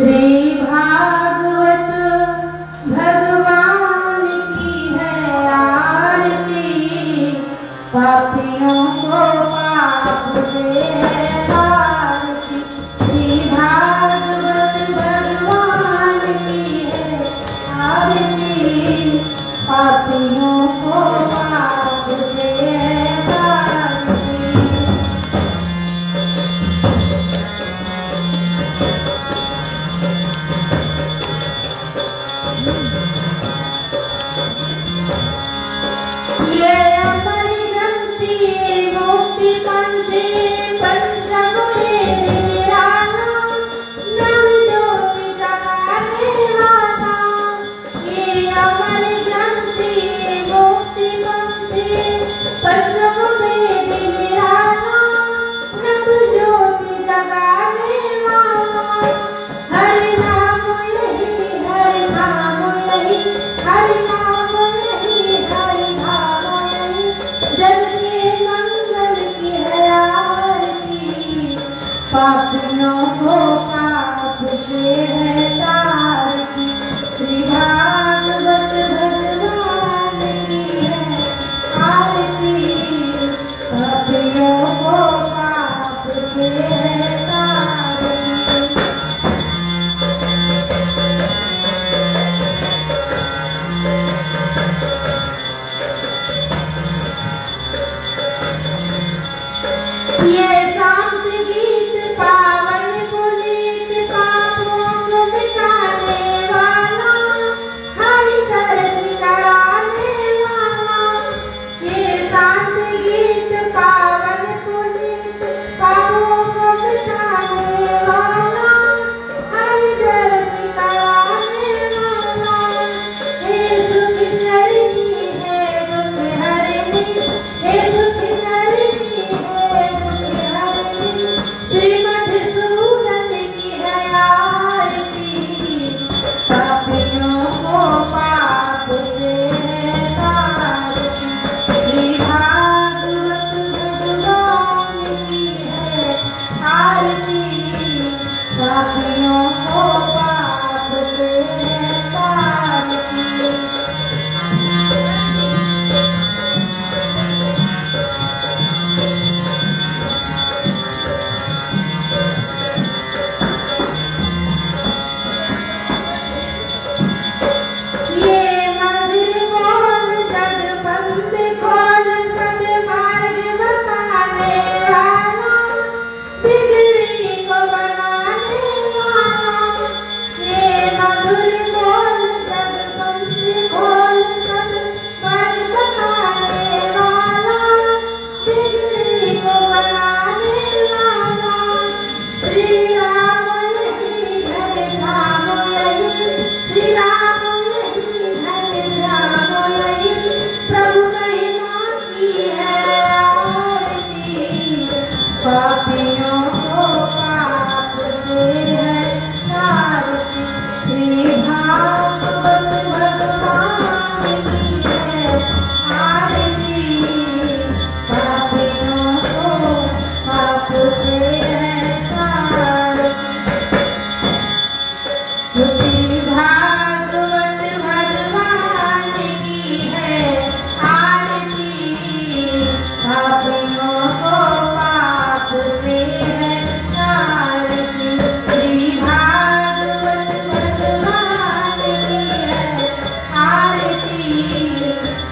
श्री भागवत भगवान की है आरती, पापियों को पाप से है आरती। श्री भागवत भगवान की है आरती, पापियों को पाप से है आरती। ये अमर ग्रंथि मुक्ति पंथी पंचम वेद निराला, नव ज्योति जगाने वाला। ये अमर ग्रंथि मुक्ति पंथी पंचम वेद निराला, नव ज्योति जगाने वाला। हरि नाम यही, हरि नाम यही, हरि नाम यही, हरि नाम यही, जग के मंगल की है आरती, पापियों को पाप से है तारती। श्री भागवत भगवान की है आरती, पापियों को पाप से है तारती। ये शांत गीत पावन पुनीत, पापों को मिटाने वाला, हरि तरस कराने वाला। ये शांत गीत पावन पुनीत, पापों को मिटाने वाला, हरि तरस कराने वाला। हे सुख करनी है दुख हरनी, हे सुख करनी है दुख हरनी, श्री मधुसूदन की है आरती, पापियों को पाप से है तारती। श्री भागवत भगवान की है आरती, पापियों को पाप से है तारती। ये मंदिर बोल जगपंथ खोल, सद्मार्ग बताने वाला, बिगड़ी को बनाने वाला। ये मधुर बोल जगपंथ खोल, सद्मार्ग बताने वाला, बिगड़ी को बनाने वाला। श्री राम यही, घन श्याम यही, श्री राम यही, घन श्याम यही, प्रभु महिमा की है आरती, पापियों को पाप से है तारती। श्री भागवत भगवान की है आरती, पापियों को पाप से है तारती। श्री भागवत भगवान की है आरती, पापियों को पाप से है तारती। श्री भागवत भगवान की है आरती,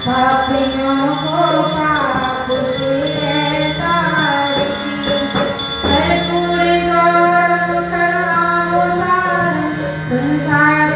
पापियों को पाप से है तारती। कर्पूर गौरव करुणावतार, संसार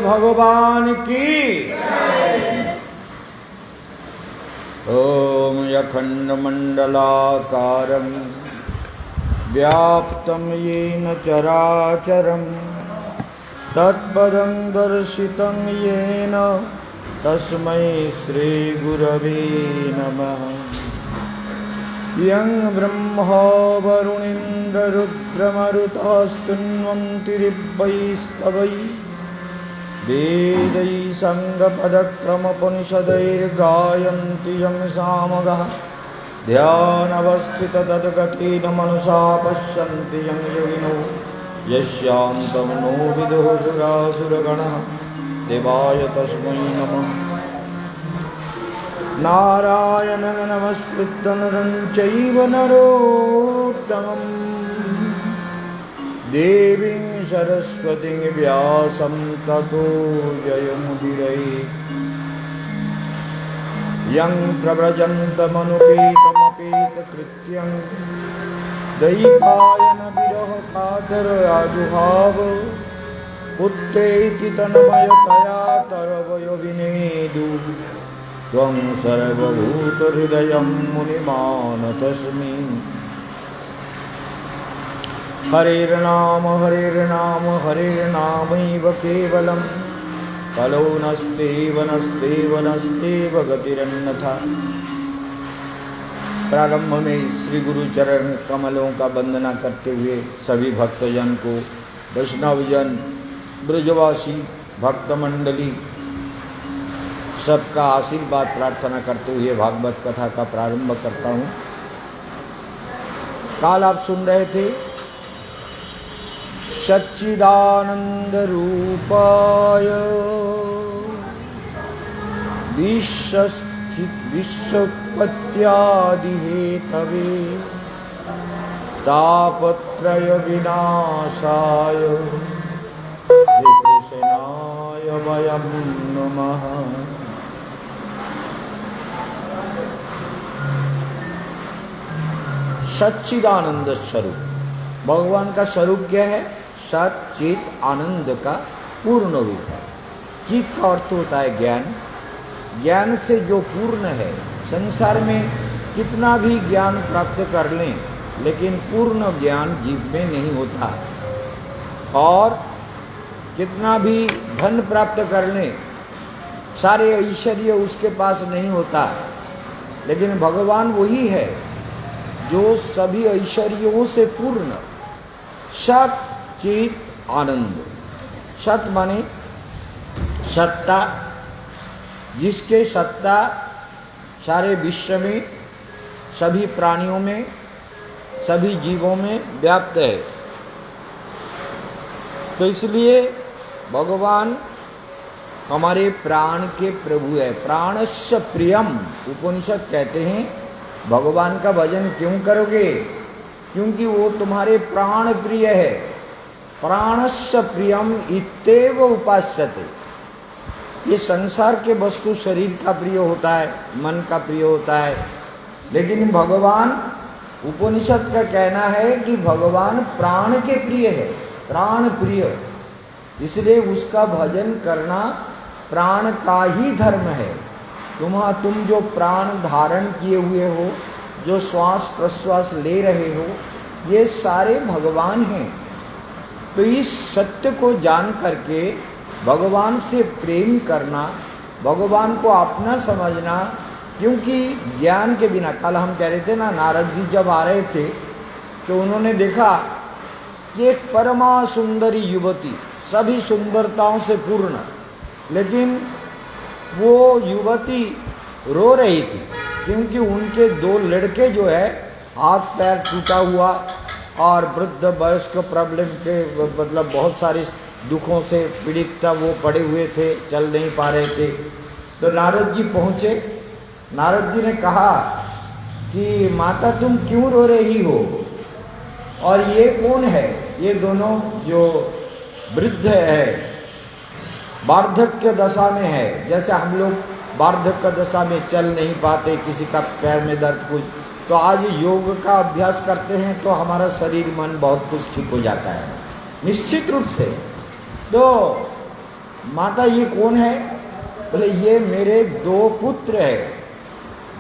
भगवान की ओम अखंड मंडलाकारं व्याप्तं येन चराचरं तत्पदं दर्शितं येन तस्मै श्री गुरवे नमः। यं ब्रह्मा वरुणेन्द्ररुद्रमरुतस्तुन्वन्ति दिव्यैस्तवैः वेदैः सङ्गपदक्रमोपनिषदैर्गायन्ति यं सामगाः ध्यानवस्थिततद्गतेन मनसा पश्यन्ति यं योगिनो यस्यान्तं नो विदुः सुरासुरगणः देवाय तस्मै नमः। नारायणं नमस्कृत्य नरं चैव नरोत्तमम् देवीं सरस्वतीं व्यासं ततो जयमुदीरये। यं प्रव्रजन्तमनुपेतमपेतकृत्यं दैवायन विरहकातराजुहाव पुत्रेति तन्मयतया तरवयोविनेदु त्वं सर्वभूतहृदयं मुनिमानतस्मि। हरेर्नाम हरेर्नामैव केवलं कलो नस्तेव गतिरन्यथा। प्रारंभ में श्री गुरु चरण कमलों का वंदना करते हुए सभी भक्तजन को, वैष्णवजन, ब्रजवासी भक्त मंडली सबका आशीर्वाद प्रार्थना करते हुए भागवत कथा का प्रारंभ करता हूँ। काल आप सुन रहे थे सच्चिदानंद रूपाय विश्वोत्पत्त्यादिहेतवे तापत्रय विनाशाय श्रीकृष्णाय वयं नमः। सच्चिदानंद स्वरूप भगवान का स्वरूप क्या है? सत चित आनंद का पूर्ण रूप है। चित का अर्थ होता है ज्ञान। ज्ञान से जो पूर्ण है, संसार में कितना भी ज्ञान प्राप्त कर लें लेकिन पूर्ण ज्ञान जीव में नहीं होता, और कितना भी धन प्राप्त कर लें, सारे ऐश्वर्य उसके पास नहीं होता, लेकिन भगवान वही है जो सभी ऐश्वर्यों से पूर्ण, सत चित आनंद। सत माने सत्ता, जिसके सत्ता सारे विश्व में, सभी प्राणियों में, सभी जीवों में व्याप्त है। तो इसलिए भगवान हमारे प्राण के प्रभु है। प्राणस्य प्रियम, उपनिषद कहते हैं भगवान का भजन क्यों करोगे? क्योंकि वो तुम्हारे प्राण प्रिय है। प्राणस्य प्रियम इत्येव उपास्यते। ये संसार के वस्तु शरीर का प्रिय होता है, मन का प्रिय होता है, लेकिन भगवान, उपनिषद का कहना है कि भगवान प्राण के प्रिय है, प्राण प्रिय। इसलिए उसका भजन करना प्राण का ही धर्म है। तुम जो प्राण धारण किए हुए हो, जो श्वास प्रश्वास ले रहे हो, ये सारे भगवान हैं। तो इस सत्य को जान करके भगवान से प्रेम करना, भगवान को अपना समझना, क्योंकि ज्ञान के बिना, कल हम कह रहे थे ना, नारद जी जब आ रहे थे तो उन्होंने देखा कि एक परमा सुंदरी युवती, सभी सुंदरताओं से पूर्ण, लेकिन वो युवती रो रही थी क्योंकि उनके 2 लड़के जो है हाथ पैर टूटा हुआ और वृद्ध वयस्क प्रॉब्लम के, मतलब बहुत सारे दुखों से पीड़ित था, वो पड़े हुए थे, चल नहीं पा रहे थे। तो नारद जी पहुँचे। नारद जी ने कहा कि माता तुम क्यों रो रही हो, और ये कौन है? ये दोनों जो वृद्ध है, वार्धक्य दशा में है, जैसे हम लोग वार्धक्य दशा में चल नहीं पाते, किसी का पैर में दर्द कुछ, तो आज योग का अभ्यास करते हैं तो हमारा शरीर मन बहुत कुछ ठीक हो जाता है निश्चित रूप से। तो माता ये कौन है? बोले ये मेरे 2 पुत्र है,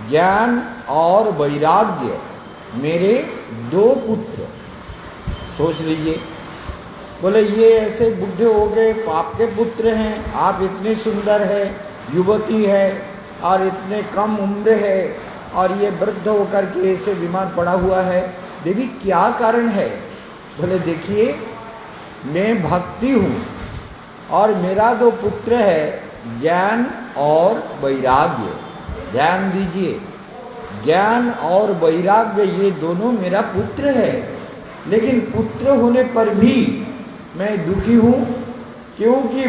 ज्ञान और वैराग्य, मेरे 2 पुत्र। सोच लीजिए। बोले ये ऐसे बुढ़े हो गए, आपके पुत्र हैं, आप इतने सुंदर है, युवती है और इतने कम उम्र है, और ये वृद्ध होकर के ऐसे बीमार पड़ा हुआ है, देवी क्या कारण है? बोले देखिए मैं भक्ति हूँ और मेरा 2 पुत्र है, ज्ञान और वैराग्य। ध्यान दीजिए, ज्ञान और वैराग्य ये दोनों मेरा पुत्र है, लेकिन पुत्र होने पर भी मैं दुखी हूँ, क्योंकि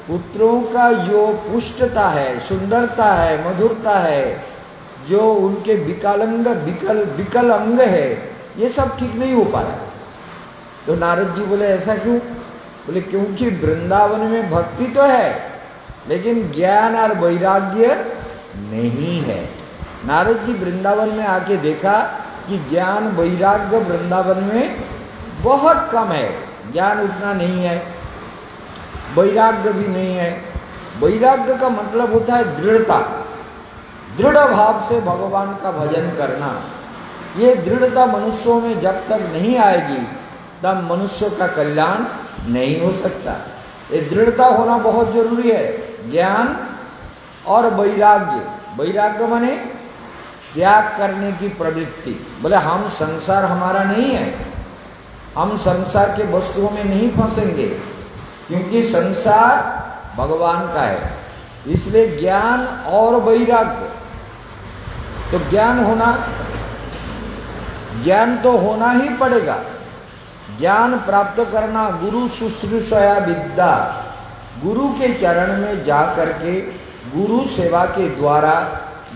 पुत्रों का जो पुष्टता है, सुंदरता है, मधुरता है, जो उनके विकल अंग है, ये सब ठीक नहीं हो पा रहा। तो नारद जी बोले ऐसा क्यों? बोले क्योंकि वृंदावन में भक्ति तो है लेकिन ज्ञान और वैराग्य नहीं है। नारद जी वृंदावन में आके देखा कि ज्ञान वैराग्य वृंदावन में बहुत कम है, ज्ञान उतना नहीं है, वैराग्य भी नहीं है। वैराग्य का मतलब होता है दृढ़ता, दृढ़ भाव से भगवान का भजन करना। ये दृढ़ता मनुष्यों में जब तक नहीं आएगी तब मनुष्य का कल्याण नहीं हो सकता। ये दृढ़ता होना बहुत जरूरी है। ज्ञान और वैराग्य, वैराग्य माने त्याग करने की प्रवृत्ति। बोले हम संसार हमारा नहीं है, हम संसार के वस्तुओं में नहीं फंसेंगे, क्योंकि संसार भगवान का है। इसलिए ज्ञान और वैराग्य, तो ज्ञान तो होना ही पड़ेगा। ज्ञान प्राप्त करना, गुरु शुश्रूषया विद्या, गुरु के चरण में जा करके गुरु सेवा के द्वारा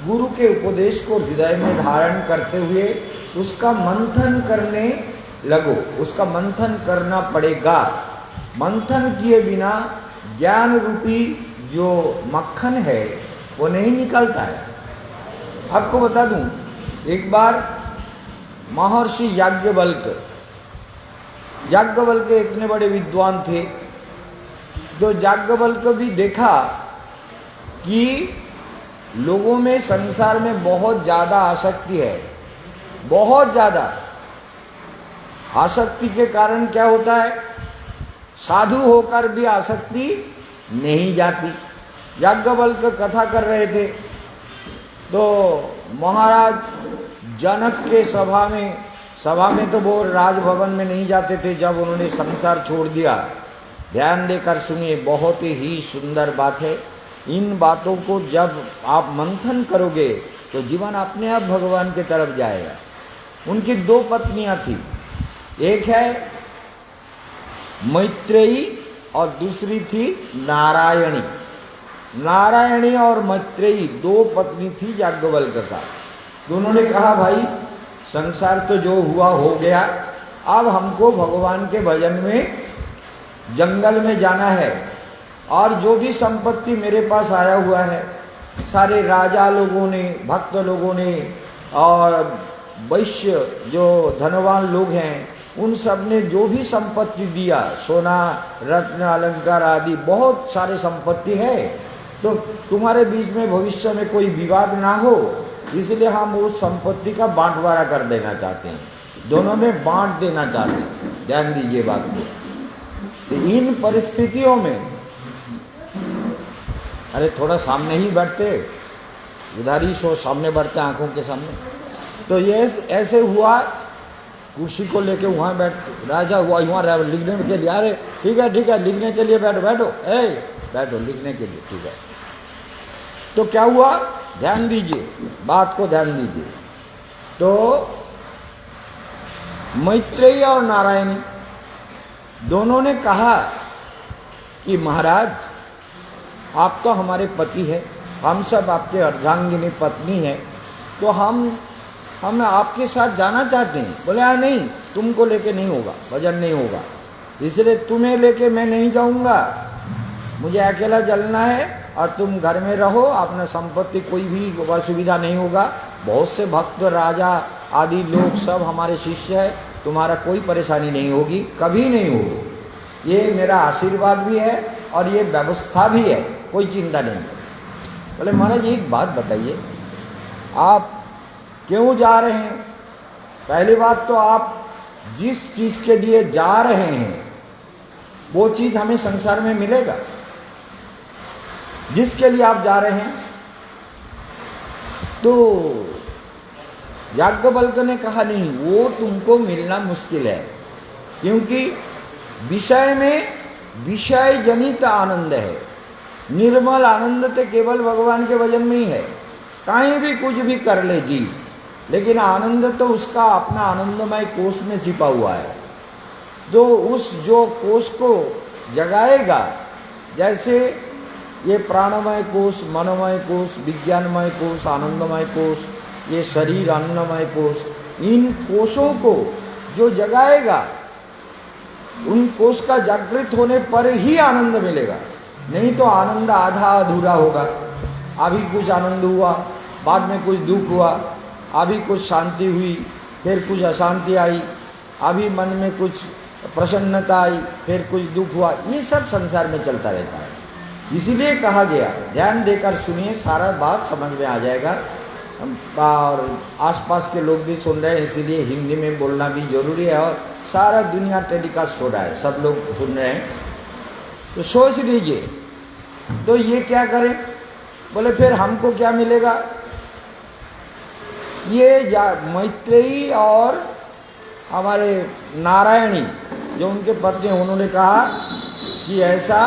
गुरु के उपदेश को हृदय में धारण करते हुए उसका मंथन करने लगो। उसका मंथन करना पड़ेगा। मंथन किए बिना ज्ञान रूपी जो मक्खन है वो नहीं निकलता है। आपको बता दूं, एक बार महर्षि याज्ञवल्क्य इतने बड़े विद्वान थे, तो याज्ञवल्क्य भी देखा कि लोगों में संसार में बहुत ज़्यादा आसक्ति है। बहुत ज़्यादा आसक्ति के कारण क्या होता है, साधु होकर भी आसक्ति नहीं जाती। याज्ञवल्क्य कथा कर रहे थे तो महाराज जनक के सभा में तो वो राजभवन में नहीं जाते थे जब उन्होंने संसार छोड़ दिया। ध्यान देकर सुनिए, बहुत ही सुंदर बात है। इन बातों को जब आप मंथन करोगे तो जीवन अपने आप भगवान की तरफ जाएगा। उनकी 2 पत्नियां थी, एक है मैत्रेयी और दूसरी थी नारायणी। नारायणी और मैत्रेयी 2 पत्नी थी याज्ञवल्क्य का। तो उन्होंने कहा भाई संसार तो जो हुआ हो गया, अब हमको भगवान के भजन में जंगल में जाना है, और जो भी संपत्ति मेरे पास आया हुआ है, सारे राजा लोगों ने, भक्त लोगों ने और वैश्य जो धनवान लोग हैं उन सब ने जो भी संपत्ति दिया, सोना रत्न अलंकार आदि बहुत सारे संपत्ति है, तो तुम्हारे बीच में भविष्य में कोई विवाद ना हो, इसलिए हम उस संपत्ति का बांटवारा कर देना चाहते हैं, दोनों में बांट देना चाहते हैं। ध्यान दीजिए बात को। तो इन परिस्थितियों में अरे थोड़ा सामने ही बैठते, उधर ही सो सामने बैठते आंखों के सामने। तो ये ऐसे हुआ, कुर्सी को लेके वहाँ बैठ, राजा हुआ वहाँ लिखने के लिए, अरे ठीक है लिखने के लिए बैठो बैठो, बैठो लिखने के लिए, ठीक है। तो क्या हुआ, ध्यान दीजिए, बात को ध्यान दीजिए। तो मैत्रेयी और नारायणी दोनों ने कहा कि महाराज आप तो हमारे पति है, हम सब आपके अर्धांगिनी पत्नी है, तो हम आपके साथ जाना चाहते हैं। बोले नहीं, तुमको लेके नहीं होगा, भजन नहीं होगा, इसलिए तुम्हें लेके मैं नहीं जाऊंगा, मुझे अकेला चलना है और तुम घर में रहो, अपना संपत्ति कोई भी असुविधा नहीं होगा, बहुत से भक्त राजा आदि लोग सब हमारे शिष्य है, तुम्हारा कोई परेशानी नहीं होगी, कभी नहीं होगी, ये मेरा आशीर्वाद भी है और ये व्यवस्था भी है, कोई चिंता नहीं। बोले महाराज एक बात बताइए, आप क्यों जा रहे हैं? पहली बात तो आप जिस चीज के लिए जा रहे हैं वो चीज हमें संसार में मिलेगा? जिसके लिए आप जा रहे हैं, तो याज्ञवल्क्य ने कहा नहीं, वो तुमको मिलना मुश्किल है, क्योंकि विषय में विषय जनित आनंद है, निर्मल आनंद तो केवल भगवान के भजन में ही है, कहीं भी कुछ भी कर ले जी, लेकिन आनंद तो उसका अपना आनंदमय कोष में छिपा हुआ है। तो उस जो कोष को जगाएगा, जैसे ये प्राणमय कोष, मनमय कोष, विज्ञानमय कोष, आनंदमय कोष, ये शरीर अन्नमय कोष, इन कोषों को जो जगाएगा, उन कोष का जागृत होने पर ही आनंद मिलेगा, नहीं तो आनंद आधा अधूरा होगा। अभी कुछ आनंद हुआ, बाद में कुछ दुख हुआ, अभी कुछ शांति हुई, फिर कुछ अशांति आई, अभी मन में कुछ प्रसन्नता आई, फिर कुछ दुख हुआ, ये सब संसार में चलता रहता है। इसीलिए कहा गया, ध्यान देकर सुनिए, सारा बात समझ में आ जाएगा, और आसपास के लोग भी सुन रहे हैं, इसीलिए हिंदी में बोलना भी जरूरी है, और सारा दुनिया टेलीकास्ट हो रहा है, सब लोग सुन रहे हैं, तो सोच लीजिए। तो ये क्या करें? बोले फिर हमको क्या मिलेगा? ये मैत्रेयी और हमारे नारायणी जो उनके पत्नी, उन्होंने कहा कि ऐसा,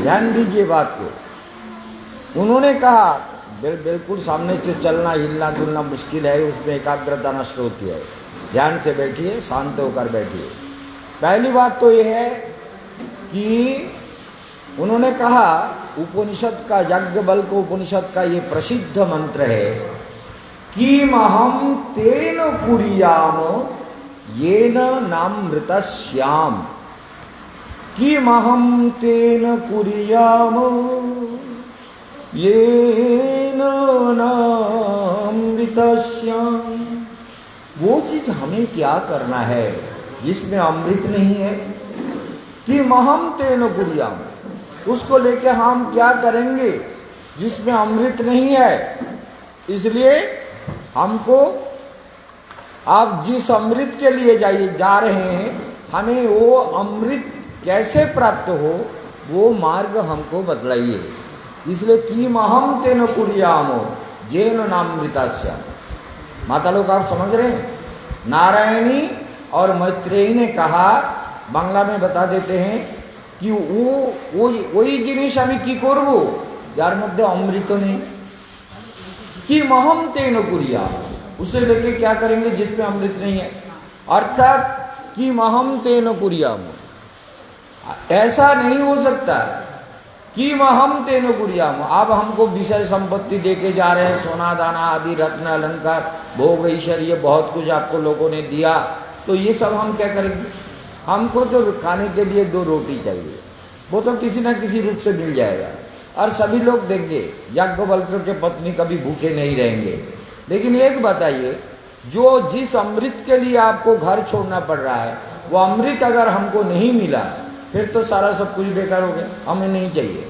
ध्यान दीजिए बात को, उन्होंने कहा बिल्कुल सामने से चलना हिलना डुलना मुश्किल है, उसमें एकाग्रता नष्ट होती है, ध्यान से बैठिए, शांत होकर बैठिए। पहली बात तो यह है कि उन्होंने कहा, उपनिषद का, याज्ञवल्क्य उपनिषद का ये प्रसिद्ध मंत्र है कि महम तेन कुर्याम येन नामृतस्याम, कि महम तेन कुर्याम येन नामृतस्याम। वो चीज हमें क्या करना है जिसमें अमृत नहीं है? कि महम तेन कुर्याम, उसको लेके हम क्या करेंगे जिसमें अमृत नहीं है? इसलिए हमको, आप जिस अमृत के लिए जा रहे हैं, हमें वो अमृत कैसे प्राप्त हो, वो मार्ग हमको बतलाइए। इसलिए कि महम तेन कुर्याम येन नामृतस्य। माता लोग आप समझ रहे हैं, नारायणी और मैत्रेयी ने कहा, बांग्ला में बता देते हैं कि वही जिनिस आमी की करबो जार मध्य अमृत नहीं, कि महम तेन कुर्याम, उसे लेके क्या करेंगे जिसमें अमृत नहीं है? अर्थात कि महम तेन कुर्याम, ऐसा नहीं हो सकता कि महम तेन कुर्याम। आप हमको विषय संपत्ति देके जा रहे हैं, सोना दाना आदि रत्न अलंकार भोग ऐश्वर्य बहुत कुछ आपको लोगों ने दिया, तो ये सब हम क्या करेंगे? हमको तो खाने के लिए 2 रोटी चाहिए, वो तो किसी ना किसी रूप से मिल जाएगा, और सभी लोग देंगे, याज्ञवल्क्य के पत्नी कभी भूखे नहीं रहेंगे। लेकिन एक बताइए, जो जिस अमृत के लिए आपको घर छोड़ना पड़ रहा है, वो अमृत अगर हमको नहीं मिला, फिर तो सारा सब कुछ बेकार हो गया, हमें नहीं चाहिए।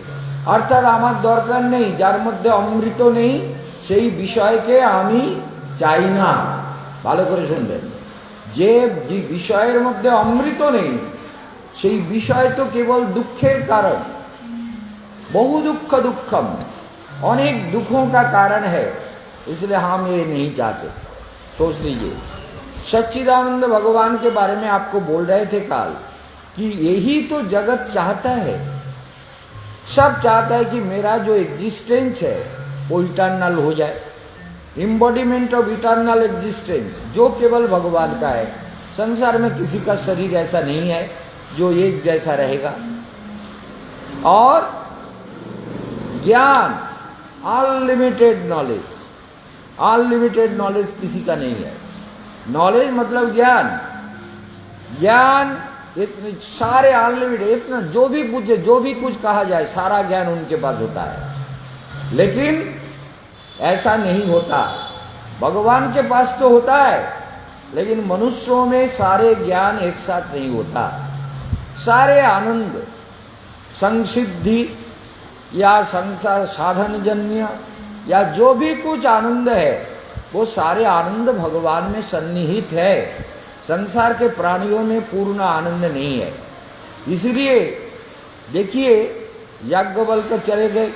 अर्थात আমার দরকার নেই, যার মধ্যে অমৃত নেই সেই বিষয়কে আমি চাই না। ভালো করে শুনবেন, যে বিষয়ের মধ্যে অমৃত নেই সেই বিষয় তো কেবল দুঃখের কারণ। बहु दुख दुखम, अनेक दुखों का कारण है, इसलिए हम ये नहीं चाहते। सोच लीजिए, सच्चिदानंद भगवान के बारे में आपको बोल रहे थे काल कि यही तो जगत चाहता है। सब चाहता है कि मेरा जो एग्जिस्टेंस है वो इटर्नल हो जाए, इम्बॉडीमेंट ऑफ इटर्नल एग्जिस्टेंस जो केवल भगवान का है। संसार में किसी का शरीर ऐसा नहीं है जो एक जैसा रहेगा। और ज्ञान, अनलिमिटेड नॉलेज, अनलिमिटेड नॉलेज किसी का नहीं है। नॉलेज मतलब ज्ञान, ज्ञान इतने सारे अनलिमिटेड, इतना जो भी पूछे, जो भी कुछ कहा जाए, सारा ज्ञान उनके पास होता है। लेकिन ऐसा नहीं होता, भगवान के पास तो होता है, लेकिन मनुष्यों में सारे ज्ञान एक साथ नहीं होता। सारे आनंद, संसिद्धि या संसार साधन जन्य या जो भी कुछ आनंद है, वो सारे आनंद भगवान में सन्निहित है। संसार के प्राणियों में पूर्ण आनंद नहीं है। इसलिए देखिए, याज्ञवल्क्य चले गए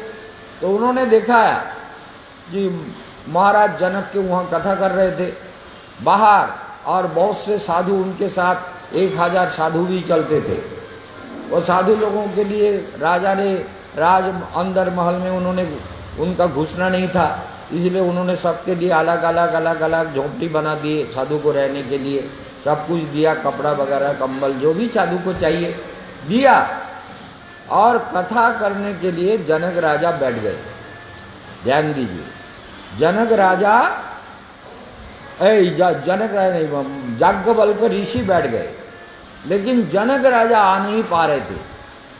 तो उन्होंने देखा कि महाराज जनक के वहाँ कथा कर रहे थे बाहर, और बहुत से साधु उनके साथ, 1000 साधु भी चलते थे। वो साधु लोगों के लिए राजा ने राज अंदर महल में उन्होंने उनका घुसना नहीं था, इसलिए उन्होंने सबके लिए अलग अलग अलग अलग झोपड़ी बना दिए, साधु को रहने के लिए सब कुछ दिया, कपड़ा वगैरह कंबल जो भी साधु को चाहिए दिया। और कथा करने के लिए जनक राजा बैठ गए। ध्यान दीजिए, जनक राजा जनक राजा नहीं, याज्ञवल्क्य ऋषि बैठ गए, लेकिन जनक राजा आ नहीं पा रहे थे,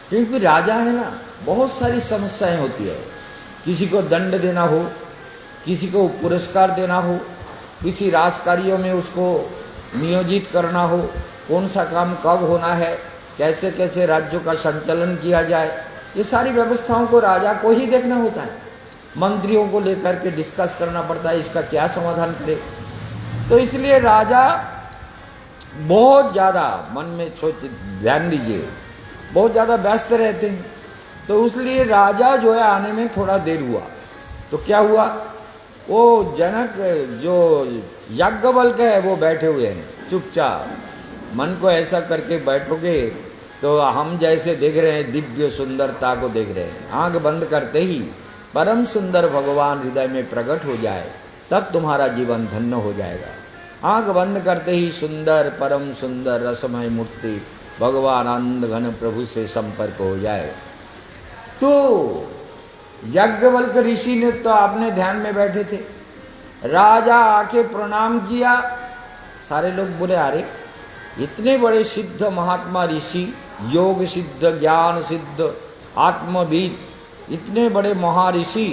क्योंकि राजा है ना, बहुत सारी समस्याएं होती है। किसी को दंड देना हो, किसी को पुरस्कार देना हो, किसी राजकार्यों में उसको नियोजित करना हो, कौन सा काम कब होना है, कैसे कैसे राज्यों का संचालन किया जाए, ये सारी व्यवस्थाओं को राजा को ही देखना होता है। मंत्रियों को लेकर के डिस्कस करना पड़ता है, इसका क्या समाधान करे। तो इसलिए राजा बहुत ज़्यादा मन में सोच, ध्यान दीजिए, बहुत ज़्यादा व्यस्त रहते हैं। तो इसलिए राजा जो है आने में थोड़ा देर हुआ। तो क्या हुआ, वो जनक जो याज्ञवल्क्य है वो बैठे हुए हैं चुपचाप। मन को ऐसा करके बैठोगे तो हम जैसे देख रहे हैं, दिव्य सुंदरता को देख रहे हैं। आंख बंद करते ही परम सुंदर भगवान हृदय में प्रकट हो जाए, तब तुम्हारा जीवन धन्य हो जाएगा। आंख बंद करते ही सुंदर, परम सुंदर रसमय मूर्ति भगवान आनंद घन प्रभु से संपर्क हो जाए। तो याज्ञवल्क्य ऋषि ने तो आपने ध्यान में बैठे थे, राजा आके प्रणाम किया। सारे लोग बोले, अरे इतने बड़े सिद्ध महात्मा ऋषि, योग सिद्ध, ज्ञान सिद्ध, आत्मविद, इतने बड़े महर्षि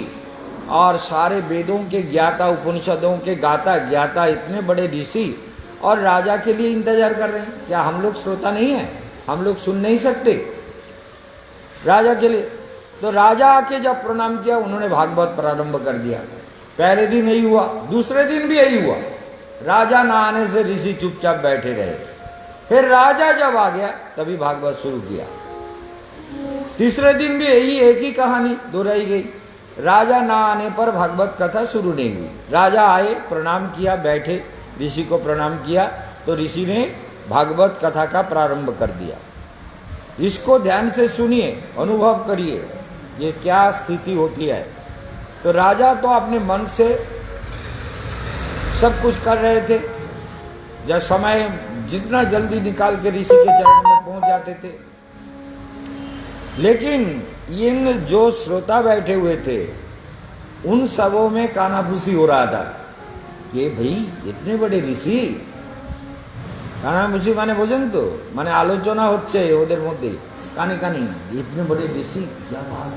और सारे वेदों के ज्ञाता, उपनिषदों के गाता ज्ञाता, इतने बड़े ऋषि, और राजा के लिए इंतजार कर रहे हैं। क्या हम लोग श्रोता नहीं है? हम लोग सुन नहीं सकते राजा के लिए? तो राजा आके जब प्रणाम किया, उन्होंने भागवत प्रारंभ कर दिया। पहले दिन यही हुआ, दूसरे दिन भी यही हुआ। राजा ना आने से ऋषि चुपचाप बैठे रहे। फिर राजा जब आ गया तभी भागवत शुरू किया। तीसरे दिन भी यही एक ही कहानी दोहराई गई। राजा ना आने पर भागवत कथा शुरू नहीं हुई। राजा आए, प्रणाम किया, बैठे, ऋषि को प्रणाम किया, तो ऋषि ने भागवत कथा का प्रारंभ कर दिया। इसको ध्यान से सुनिए, अनुभव करिए ये क्या स्थिति होती है। तो राजा तो अपने मन से सब कुछ कर रहे थे, जब समय जितना जल्दी निकाल के ऋषि के चरण में पहुंच जाते थे। लेकिन इन जो श्रोता बैठे हुए थे, उन सबों में कानाफूसी हो रहा था। ये भाई इतने बड़े ऋषि, कानाफूसी माने बोझेन तो, माने आलोचना होच्छे ओদের মধ্যে, কানে কানে इतने बड़े ऋषि, क्या बात,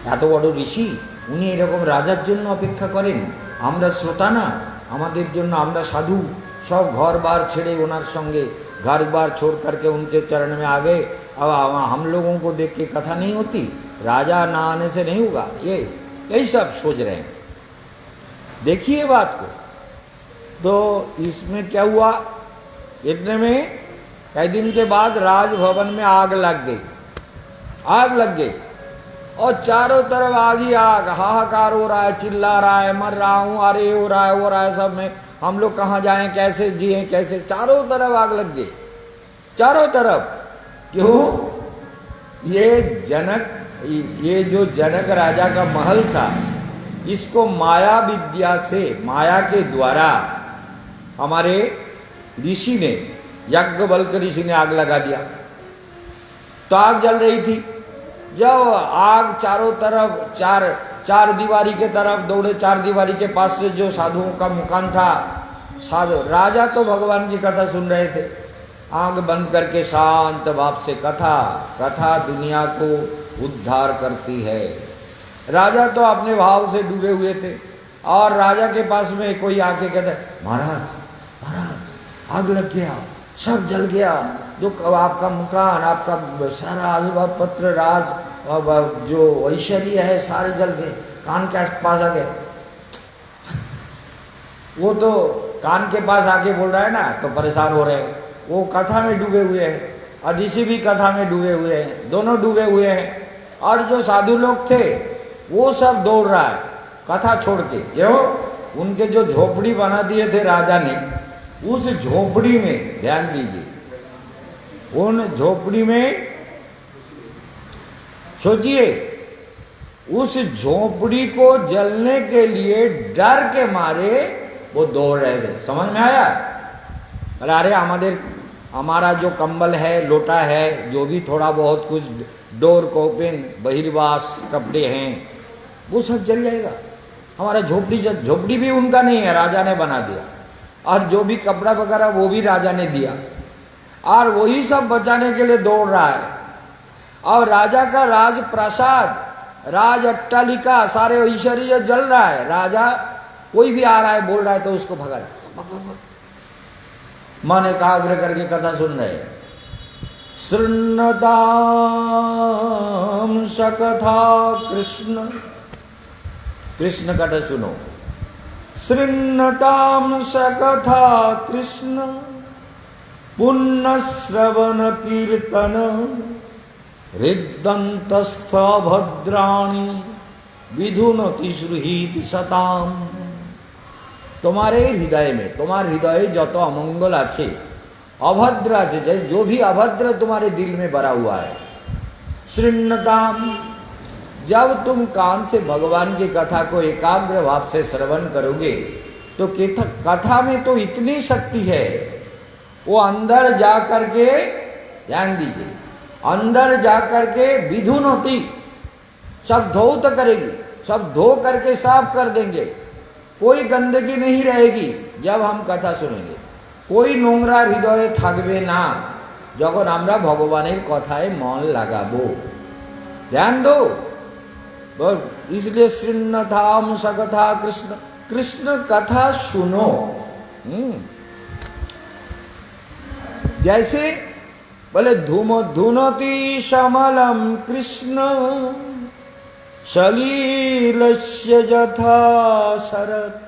এত বড় ঋষি, উনি এরকম রাজার জন্য অপেক্ষা করেন। আমরা শ্রোতা না, আমাদের জন্য, আমরা সাধু, सब घर बार छेड़े ओनार संगे घर बार छोड़ करके उनके चरण में आ गए। अब हम लोगों को देख के कथा नहीं होती, राजा ना आने से नहीं होगा, ये यही सब सोच रहे हैं। देखिए बात को। तो इसमें क्या हुआ, इतने में कई दिन के बाद राजभवन में आग लग गई। आग लग गई। और चारों तरफ आग ही आग, हाहाकार हो रहा है, चिल्ला रहा है, मर रहा हूं, अरे हो रहा है सब में, हम लोग कहाँ जाएं, कैसे जिए, कैसे, चारों तरफ आग लग गई, चारों तरफ। क्यों? ये जो जनक राजा का महल था, इसको माया विद्या से, माया के द्वारा हमारे ऋषि ने, याज्ञवल्क्य ऋषि ने आग लगा दिया। तो आग जल रही थी, जब आग चारों तरफ, चार दीवारी के तरफ दौड़े, चार दीवारी के पास से जो साधुओं का मकान था, साधु राजा तो भगवान की कथा सुन रहे थे, आंख बंद करके शांत भाव से कथा दुनिया को उद्धार करती है। राजा तो अपने भाव से डूबे हुए थे, और राजा के पास में कोई आके कहता, महाराज आग लग गया, सब जल गया, जो आपका मकान, आपका सारा आसबाब पत्र, राज, जो ऐश्वर्य है, सारे जल गए, कान के पास आ गए। वो तो कान के पास आके बोल रहा है ना, तो परेशान हो रहे हैं, वो कथा में डूबे हुए हैं, और ऋषि भी कथा में डूबे हुए हैं, दोनों डूबे हुए हैं। और जो साधु लोग थे वो सब दौड़ रहा है कथा छोड़ के। क्यों? उनके जो झोपड़ी बना दिए थे राजा ने, उस झोपड़ी में, ध्यान दीजिए, उन झोपड़ी में, सोचिए, उस झोपड़ी को जलने के लिए डर के मारे वो दौड़ रहे थे। समझ में आया? अरे हमारा जो कंबल है, लोटा है, जो भी थोड़ा बहुत कुछ डोर कोपिन बहिर्वास कपड़े हैं, वो सब जल जाएगा। हमारा झोपड़ी भी उनका नहीं है, राजा ने बना दिया, और जो भी कपड़ा वगैरह वो भी राजा ने दिया, और वही सब बचाने के लिए दौड़ रहा है। और राजा का राज प्रासाद, राज अट्टालिका, सारे ऐश्वर्य जल रहा है। राजा कोई भी आ रहा है, बोल रहा है, तो उसको भगा रहा है। मन एकाग्र करके कथा सुन रहे हैं। शृण्वतां सकथा कृष्ण, कृष्ण कथा सुनो। शृण्वतां सकथा कृष्ण, पुण्य श्रवण कीर्तन, हृदंतस्थ भद्राणी विधुनति श्रुहित सताम। तुम्हारे हृदय में, तुम्हारे हृदय जो तो अमंगल आछे, अभद्र आछे, जो भी अभद्र तुम्हारे दिल में भरा हुआ है, शृण्वताम, जब तुम कान से भगवान की कथा को एकाग्र भाव से श्रवण करोगे, तो कथा में तो इतनी शक्ति है, वो अंदर जा करके, ध्यान दीजिए, अंदर जा करके विधुनति, सब धौत करेगी, सब धो करके साफ कर देंगे, कोई गंदगी नहीं रहेगी। जब हम कथा सुनेंगे, कोई নোংরা হৃদয়ে থাকবে না যখন আমরা ভগবানের কথায় মন লাগাবো। ध्यान दो, इसलिए शृण्वतां सकथा कृष्ण, कृष्ण कथा सुनो। जैसे बोले धुनोति समलम कृष्ण, सलीलस्य यथा शरत्,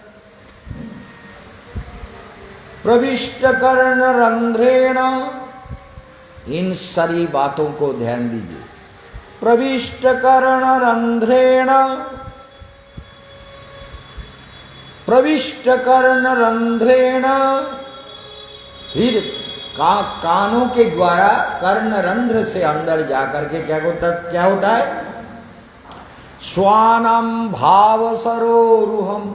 प्रविष्ट कर्ण रंध्रेण। इन सारी बातों को ध्यान दीजिए। प्रविष्ट कर्ण रंध्रेण, प्रविष्ट कर्ण रंध्रेण, फिर कानों के द्वारा कर्ण रंध्र से अंदर जाकर के क्या होता है? स्वानम भाव सरोरुहम,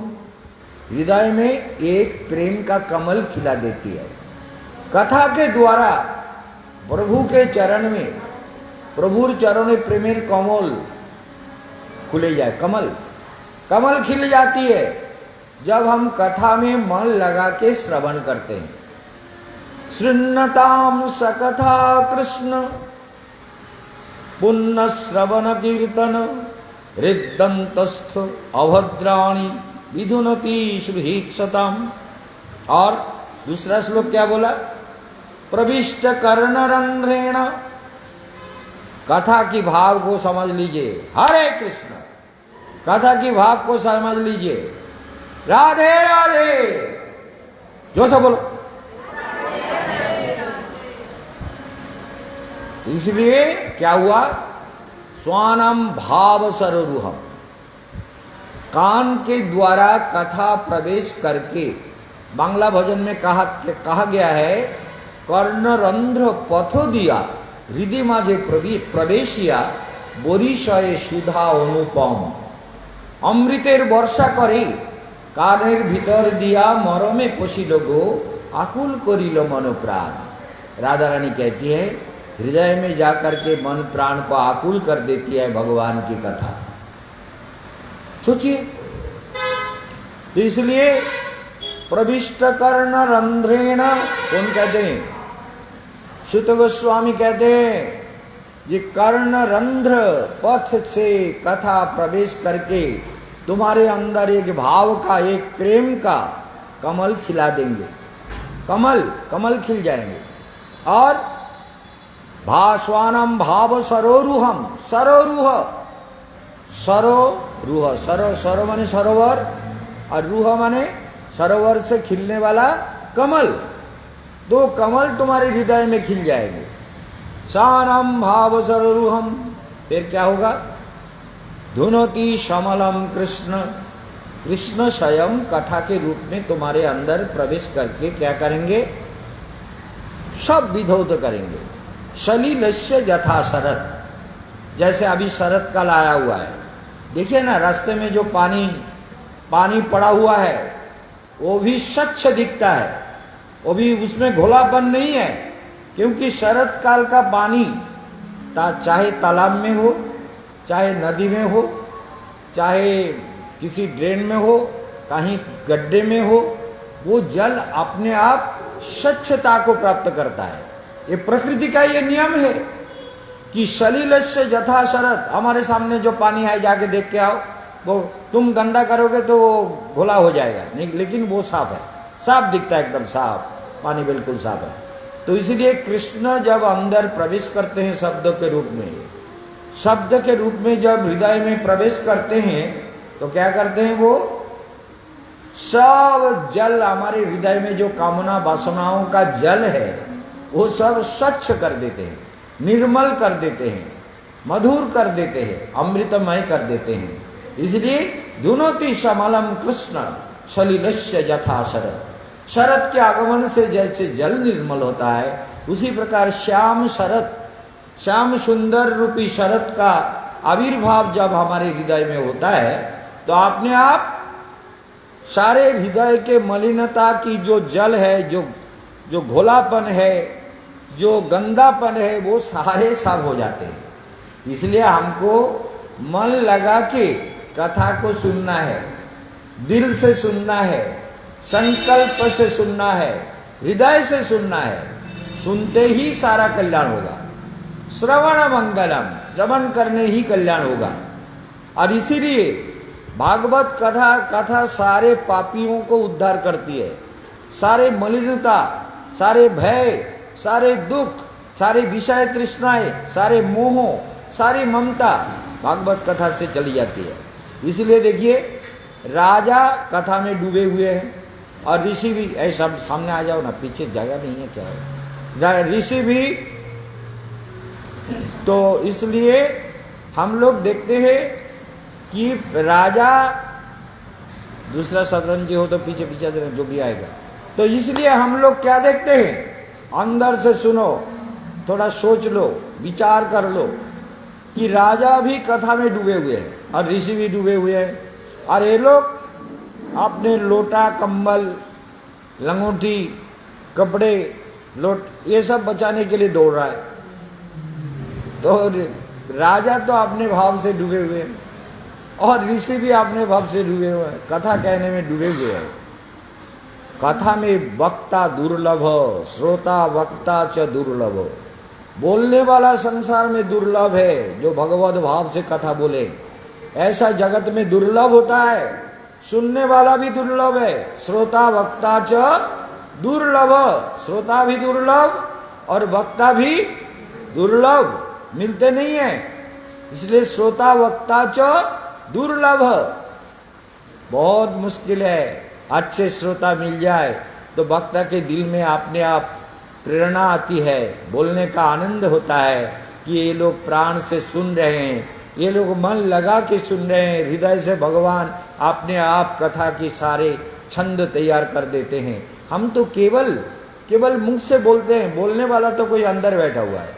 हृदय में एक प्रेम का कमल खिला देती है। कथा के द्वारा प्रभु के चरण में, प्रभुर चरण प्रेमेर कमल खुले जाए, कमल खिल जाती है जब हम कथा में मन लगा के श्रवण करते हैं। शृण्वतां सकथा कृष्ण, पुण्य श्रवण कीर्तन, हृदंतस्थ अभद्राणी विधुनति श्रुहित सताम। और दूसरा श्लोक क्या बोला? प्रविष्ट कर्ण रंध्रेण, कथा की भाव को समझ लीजिए। हरे कृष्ण, कथा की भाव को समझ लीजिए। राधे राधे, जो सब बोलो। इसलिए क्या हुआ? स्वानम भाव सरोरुहम, कान के द्वारा कथा प्रवेश करके, बांग्ला भजन में कहा गया है, कर्णरंध्र पथ दिया हृदय माझे प्रवेशिया बरिशये सुधा अनुपम, अमृतेर वर्षा करे कानेर भीतर दिया मरमे पशिल गो आकुल करिल मन प्राण। राधा रानी कहती है हृदय में जाकर के मन प्राण को आकुल कर देती है भगवान की कथा। सोचिए, इसलिए प्रविष्ट कर्ण रंध्रेण, कौन कहते हैं? सुत गोस्वामी कहते हैं ये कर्ण रंध्र पथ से कथा प्रवेश करके तुम्हारे अंदर एक भाव का, एक प्रेम का कमल खिला देंगे, कमल खिल जाएंगे। और भास्वानम भाव सरोरुहम, सरो माने सरोवर, और रूह माने सरोवर से खिलने वाला कमल, दो कमल तुम्हारे हृदय में खिल जाएंगे। सानम भाव सरोरुहम, फिर क्या होगा? धुनोति समलम कृष्ण, कृष्ण स्वयं कथा के रूप में तुम्हारे अंदर प्रवेश करके क्या करेंगे? सब विधौत करेंगे। सलिलस्य यथा शरत, जैसे अभी शरत काल आया हुआ है, देखिए ना रास्ते में जो पानी पड़ा हुआ है वो भी स्वच्छ दिखता है, वो भी उसमें घोलापन नहीं है, क्योंकि शरत काल का पानी चाहे तालाब में हो, चाहे नदी में हो, चाहे किसी ड्रेन में हो, कहीं गड्ढे में हो, वो जल अपने आप स्वच्छता को प्राप्त करता है। ये प्रकृति का ये नियम है कि सलिलस्य यथा शरत, हमारे सामने जो पानी है जाके देख के आओ, वो तुम गंदा करोगे तो वो घोला हो जाएगा, नहीं, लेकिन वो साफ है, साफ दिखता है, एकदम साफ, पानी बिल्कुल साफ है। तो इसलिए कृष्ण जब अंदर प्रवेश करते हैं शब्द के रूप में जब हृदय में प्रवेश करते हैं तो क्या करते हैं? वो सब जल, हमारे हृदय में जो कामना वासनाओं का जल है वो सब स्वच्छ कर देते हैं, निर्मल कर देते हैं, मधुर कर देते हैं, अमृतमय कर देते हैं। इसलिए धुनोति समलम कृष्ण सलिलस्य यथा शरत, शरत के आगमन से जैसे जल निर्मल होता है, उसी प्रकार श्याम सुंदर रूपी शरत का आविर्भाव जब हमारे हृदय में होता है तो अपने आप सारे हृदय के मलिनता की जो जल है, जो घोलापन है, जो गंदापन है, वो सारे साफ हो जाते हैं। इसलिए हमको मन लगा के कथा को सुनना है, दिल से सुनना है, संकल्प से सुनना है, हृदय से सुनना है, सुनते ही सारा कल्याण होगा। श्रवण मंगलम, श्रवण करने ही कल्याण होगा। और इसीलिए भागवत कथा सारे पापियों को उद्धार करती है, सारे मलिनता, सारे भय, सारे दुख, सारे विषय तृष्णाएं, सारे मोह, सारी ममता भागवत कथा से चली जाती है। इसलिए देखिए राजा कथा में डूबे हुए हैं और ऋषि भी, ऐसा सामने आ जाओ ना, पीछे जगह नहीं है क्या है, ऋषि भी। तो इसलिए हम लोग देखते हैं कि राजा, दूसरा शतरंज जी हो तो पीछे पीछे जो भी आएगा। तो इसलिए हम लोग क्या देखते हैं? अंदर से सुनो, थोड़ा सोच लो, विचार कर लो कि राजा भी कथा में डूबे हुए हैं और ऋषि भी डूबे हुए हैं, और ये लोग अपने लोटा, कंबल, लंगोटी, कपड़े, ये सब बचाने के लिए दौड़ रहा है। तो राजा तो अपने भाव से डूबे हुए हैं और ऋषि भी अपने भाव से डूबे हुए हैं, कथा कहने में डूबे हुए हैं। कथा में वक्ता दुर्लभ, श्रोता वक्ता च दुर्लभ, बोलने वाला संसार में दुर्लभ है जो भगवत भाव से कथा बोले, ऐसा जगत में दुर्लभ होता है। सुनने वाला भी दुर्लभ है, श्रोता वक्ता च दुर्लभ, श्रोता भी दुर्लभ और वक्ता भी दुर्लभ, मिलते नहीं है। इसलिए श्रोता वक्ता च दुर्लभ, बहुत मुश्किल है। अच्छे श्रोता मिल जाए तो वक्ता के दिल में अपने आप प्रेरणा आती है, बोलने का आनंद होता है कि ये लोग प्राण से सुन रहे हैं, ये लोग मन लगा के सुन रहे हैं, हृदय से भगवान अपने आप कथा की सारे छंद तैयार कर देते हैं। हम तो केवल मुंह से बोलते हैं, बोलने वाला तो कोई अंदर बैठा हुआ है,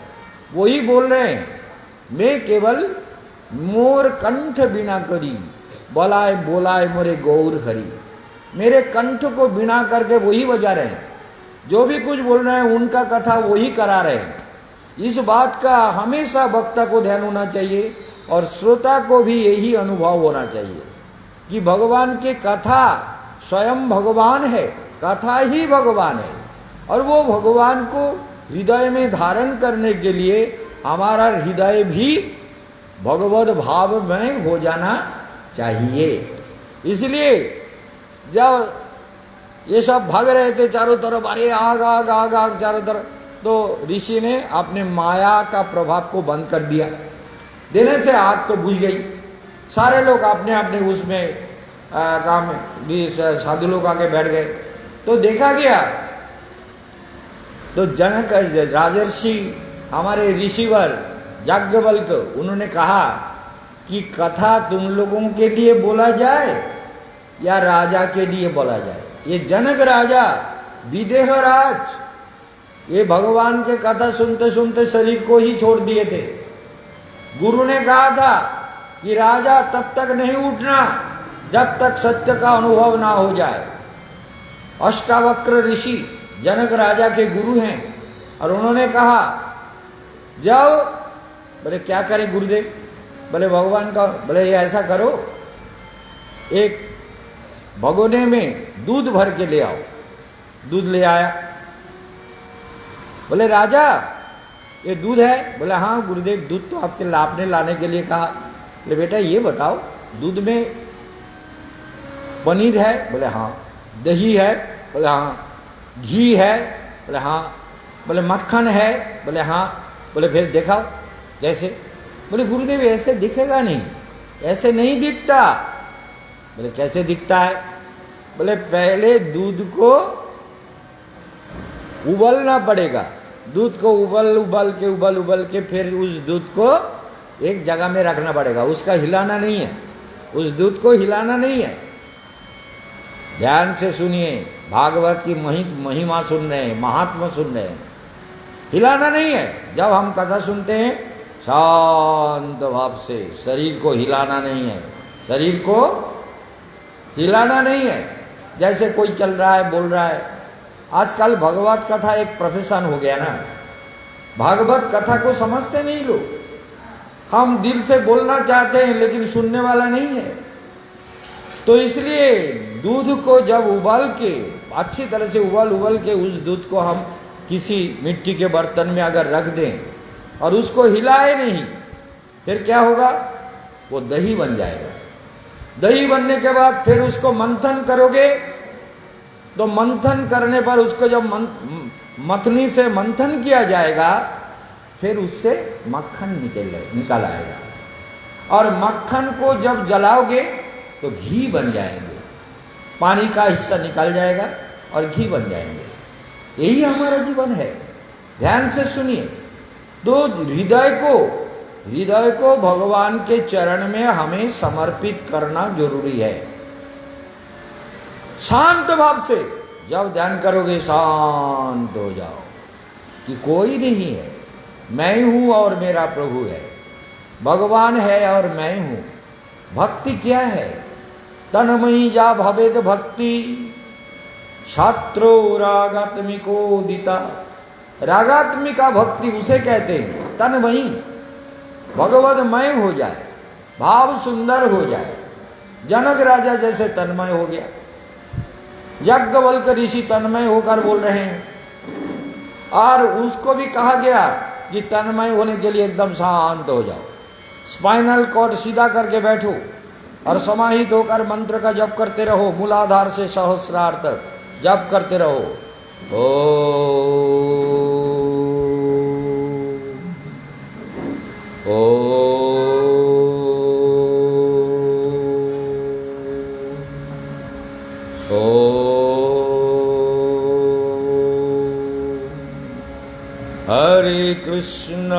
वही बोल रहे हैं। मैं केवल मोर कंठ बिना करी, बोलाए बोलाए मोरे गौर हरि। मेरे कंठ को बिना करके वही बजा रहे हैं, जो भी कुछ बोल रहे हैं उनका कथा वही करा रहे हैं। इस बात का हमेशा वक्ता को ध्यान होना चाहिए और श्रोता को भी यही अनुभव होना चाहिए कि भगवान की कथा स्वयं भगवान है, कथा ही भगवान है। और वो भगवान को हृदय में धारण करने के लिए हमारा हृदय भी भगवत भाव में हो जाना चाहिए। इसलिए जब ये सब भाग रहे थे चारों तरफ, अरे आग आग आग आग चारों तरफ, तो ऋषि ने अपने माया का प्रभाव को बंद कर दिया। देने से आग तो बुझ गई, सारे लोग अपने अपने उसमें काम साधु लोग आके बैठ गए। तो देखा गया तो जनक राजर्षि हमारे ऋषिवर याज्ञवल्क उन्होंने कहा कि कथा तुम लोगों के लिए बोला जाए या राजा के लिए बोला जाए। ये जनक राजा विदेह राज, ये भगवान के कथा सुनते सुनते शरीर को ही छोड़ दिए थे। गुरु ने कहा था कि राजा तब तक नहीं उठना जब तक सत्य का अनुभव ना हो जाए। अष्टावक्र ऋषि जनक राजा के गुरु हैं और उन्होंने कहा जाओ, बोले क्या करें गुरुदेव, बोले भगवान का, बोले ये ऐसा करो, एक भगोने में दूध भर के ले आओ। दूध ले आया, बोले राजा ये दूध है, बोले हाँ गुरुदेव दूध तो आपने लाने के लिए कहा। बोले बेटा ये बताओ दूध में पनीर है, बोले हाँ, दही है, बोले हाँ, घी है, बोले हाँ, बोले मक्खन है, बोले हाँ, बोले फिर दिखाओ जैसे। बोले गुरुदेव ऐसे दिखेगा नहीं, ऐसे नहीं दिखता। बोले कैसे दिखता है? बोले पहले दूध को उबलना पड़ेगा, दूध को उबल के फिर उस दूध को एक जगह में रखना पड़ेगा, उसका हिलाना नहीं है, उस दूध को हिलाना नहीं है। ध्यान से सुनिए, भागवत की महिमा सुन रहे हैं, महात्मा सुन रहे हैं, हिलाना नहीं है। जब हम कथा सुनते हैं शांत भाव से, शरीर को हिलाना नहीं है, शरीर को हिलाना नहीं है। जैसे कोई चल रहा है, बोल रहा है। आजकल भगवत कथा एक प्रोफेशन हो गया ना, भागवत कथा को समझते नहीं लोग। हम दिल से बोलना चाहते हैं लेकिन सुनने वाला नहीं है। तो इसलिए दूध को जब उबाल के अच्छी तरह से उबाल के उस दूध को हम किसी मिट्टी के बर्तन में अगर रख दें और उसको हिलाए नहीं, फिर क्या होगा? वो दही बन जाएगा। दही बनने के बाद फिर उसको मंथन करोगे तो मंथन करने पर उसको जब मथनी से मंथन किया जाएगा फिर उससे मक्खन निकल आएगा। और मक्खन को जब जलाओगे तो घी बन जाएंगे, पानी का हिस्सा निकल जाएगा और घी बन जाएंगे। यही हमारा जीवन है। ध्यान से सुनिए। तो हृदय को भगवान के चरण में हमें समर्पित करना जरूरी है। शांत भाव से जब ध्यान करोगे शांत हो जाओ कि कोई नहीं है, मैं हूं और मेरा प्रभु है, भगवान है और मैं हूं। भक्ति क्या है? तन्मयी जा भवेद भक्ति छात्रो रागात्मिको दिता। रागात्मिका भक्ति उसे कहते हैं तन्मयी, भगवतमय हो जाए, भाव सुंदर हो जाए। जनक राजा जैसे तन्मय हो गया, याज्ञवल्क ऋषि तन्मय होकर बोल रहे हैं। और उसको भी कहा गया कि तन्मय होने के लिए एकदम शांत हो जाओ, स्पाइनल कॉर्ड सीधा करके बैठो और समाहित होकर मंत्र का जप करते रहो, मूलाधार से सहस्रार तक जप करते रहो। हर हरे कृष्ण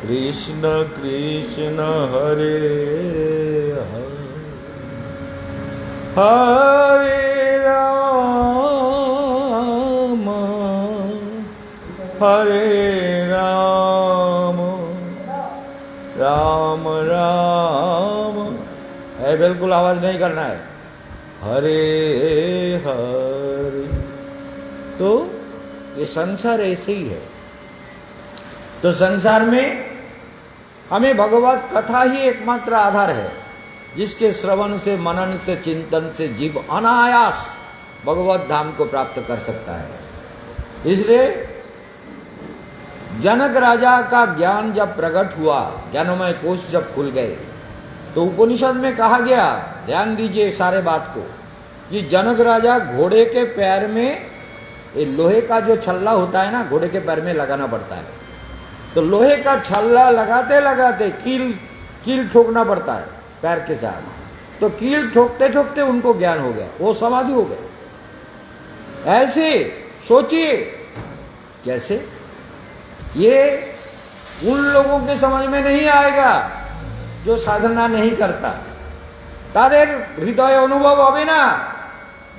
कृष्ण कृष्ण हरे हरे, हरे राम राम राम है, बिल्कुल आवाज नहीं करना है, हरे हरे। तो ये संसार ऐसे ही है। तो संसार में हमें भगवत कथा ही एकमात्र आधार है, जिसके श्रवण से, मनन से, चिंतन से जीव अनायास भगवत धाम को प्राप्त कर सकता है। इसलिए जनक राजा का ज्ञान जब प्रकट हुआ, ज्ञानमय कोश जब खुल गए, तो उपनिषद में कहा गया, ध्यान दीजिए सारे बात को, कि जनक राजा घोड़े के पैर में ये लोहे का जो छल्ला होता है ना, घोड़े के पैर में लगाना पड़ता है, तो लोहे का छल्ला लगाते लगाते कील ठोकना पड़ता है पैर के साथ, तो कील ठोकते ठोकते उनको ज्ञान हो गया, वो समाधि हो गए। ऐसे सोचिए कैसे, ये उन लोगों के समझ में नहीं आएगा जो साधना नहीं करता। तादेर हृदय अनुभव হবে না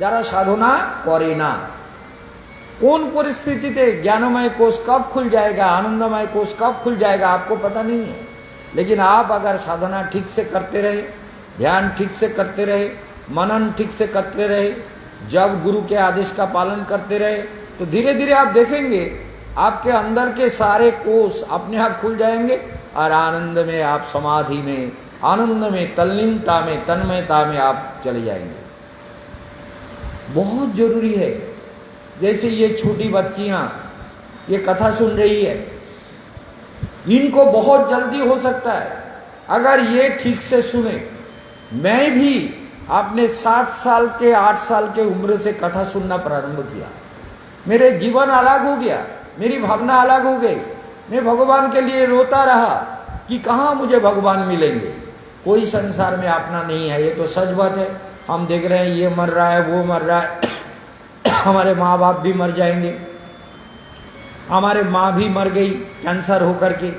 যারা साधना करे ना। कौन परिस्थिति थे ज्ञानमय कोश कब खुल जाएगा, आनंदमय कोश कब खुल जाएगा, आपको पता नहीं है। लेकिन आप अगर साधना ठीक से करते रहे, ध्यान ठीक से करते रहे, मनन ठीक से करते रहे, जब गुरु के आदेश का पालन करते रहे, तो धीरे धीरे आप देखेंगे आपके अंदर के सारे कोष अपने आप खुल जाएंगे और आनंद में, आप समाधि में, आनंद में, तल्लीनता में, तन्मयता में आप चले जाएंगे। बहुत जरूरी है। जैसे ये छोटी बच्चियां ये कथा सुन रही है, इनको बहुत जल्दी हो सकता है अगर ये ठीक से सुने। मैं भी अपने 7 साल के 8 साल के उम्र से कथा सुनना प्रारंभ किया, मेरे जीवन अलग हो गया, मेरी भावना अलग हो गई। मैं भगवान के लिए रोता रहा कि कहाँ मुझे भगवान मिलेंगे। कोई संसार में अपना नहीं है, ये तो सच बात है। हम देख रहे हैं ये मर रहा है, वो मर रहा है, हमारे माँ बाप भी मर जाएंगे, हमारे माँ भी मर गई कैंसर होकर के,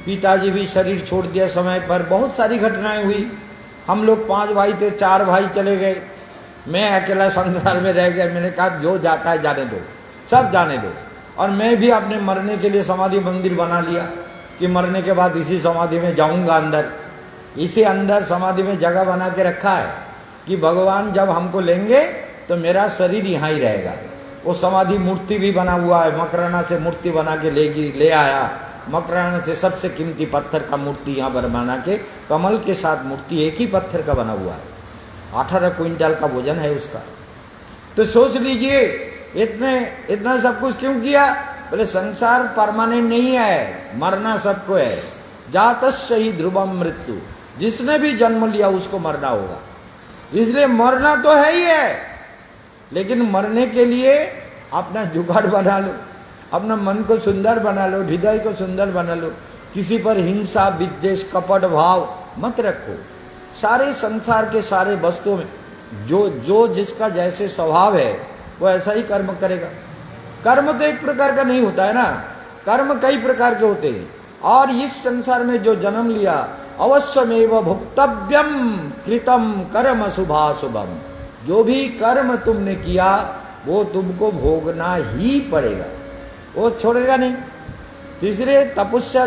पिताजी भी शरीर छोड़ दिया समय पर। बहुत सारी घटनाएं हुई। हम लोग 5 भाई थे, 4 भाई चले गए, मैं अकेला संसार में रह गया। मैंने कहा जो जाता है जाने दो, सब जाने दो। और मैं भी अपने मरने के लिए समाधि मंदिर बना लिया कि मरने के बाद इसी समाधि में जाऊंगा अंदर। इसी अंदर समाधि में जगह बना के रखा है कि भगवान जब हमको लेंगे तो मेरा शरीर यहाँ ही रहेगा। वो समाधि मूर्ति भी बना हुआ है, मकराना से मूर्ति बना के ले आया। मकराना से सबसे कीमती पत्थर का मूर्ति यहाँ पर बना के, कमल के साथ मूर्ति एक ही पत्थर का बना हुआ है। 18 क्विंटल का वजन है उसका। तो सोच लीजिए इतना सब कुछ क्यों किया। बोले संसार परमानेंट नहीं है, मरना सबको है। जातस्य ही ध्रुवम मृत्यु, जिसने भी जन्म लिया उसको मरना होगा। इसलिए मरना तो है ही है, लेकिन मरने के लिए अपना जुगाड़ बना लो, अपना मन को सुंदर बना लो, हृदय को सुंदर बना लो। किसी पर हिंसा, विद्वेष, कपट भाव मत रखो। सारे संसार के सारे वस्तुओं में जो जिसका जैसे स्वभाव है वो ऐसा ही कर्म करेगा। कर्म तो एक प्रकार का नहीं होता है ना, कर्म कई प्रकार के होते हैं। और इस संसार में जो जन्म लिया, अवश्यमेव भुक्तव्यम कृतम कर्म शुभाशुभम, जो भी कर्म तुमने किया वो तुमको भोगना ही पड़ेगा, वो छोड़ेगा नहीं। तीसरे तपस्या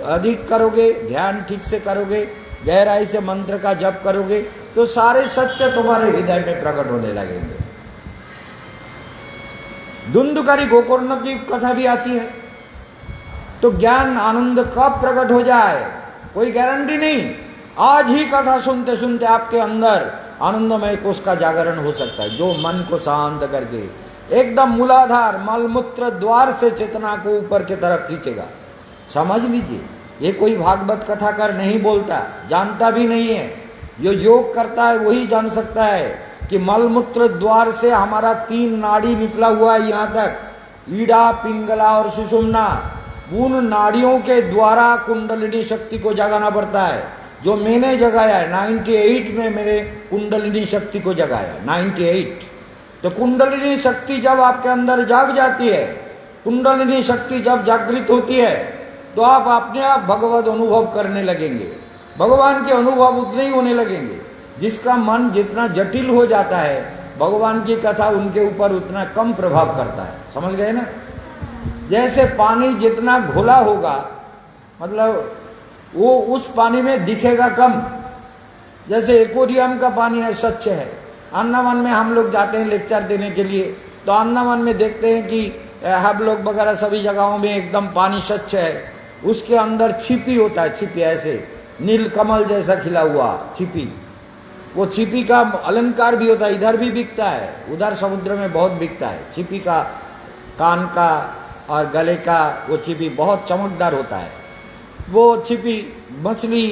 अधिक करोगे, ध्यान ठीक से करोगे, गहराई से मंत्र का जप करोगे, तो सारे सत्य तुम्हारे हृदय में प्रकट होने लगेंगे। धुंधकारी गोकर्ण की कथा भी आती है। तो ज्ञान आनंद कब प्रकट हो जाए कोई गारंटी नहीं। आज ही कथा सुनते सुनते आपके अंदर आनंदमय कोश का जागरण हो सकता है, जो मन को शांत करके एकदम मूलाधार मलमूत्र द्वार से चेतना को ऊपर की तरफ खींचेगा। समझ लीजिए, ये कोई भागवत कथाकार नहीं बोलता, जानता भी नहीं है। जो योग करता है वही जान सकता है कि मलमूत्र द्वार से हमारा 3 नाड़ी निकला हुआ है यहाँ तक, ईड़ा, पिंगला और सुषुम्ना। उन नाड़ियों के द्वारा कुंडलिनी शक्ति को जगाना पड़ता है। जो मैंने जगाया है 98 में मेरे कुंडलिनी शक्ति को जगाया 98। तो कुंडलिनी शक्ति जब आपके अंदर जाग जाती है, कुंडलिनी शक्ति जब जागृत होती है, तो आप अपने आप भगवत अनुभव करने लगेंगे। भगवान के अनुभव उतने ही होने लगेंगे। जिसका मन जितना जटिल हो जाता है, भगवान की कथा उनके ऊपर उतना कम प्रभाव करता है। समझ गए ना? जैसे पानी जितना घुला होगा, मतलब वो उस पानी में दिखेगा कम। जैसे एक्वेरियम का पानी है, स्वच्छ है। अंडमान में हम लोग जाते हैं लेक्चर देने के लिए, तो अंडमान में देखते हैं कि हम लोग वगैरह सभी जगहों में एकदम पानी स्वच्छ है। उसके अंदर छिपी होता है, छिपी ऐसे नीलकमल जैसा खिला हुआ छिपी। वो छिपी का अलंकार भी होता है, इधर भी बिकता है, उधर समुद्र में बहुत बिकता है। छिपी का कान का और गले का वो छिपी बहुत चमकदार होता है। वो छिपी मछली,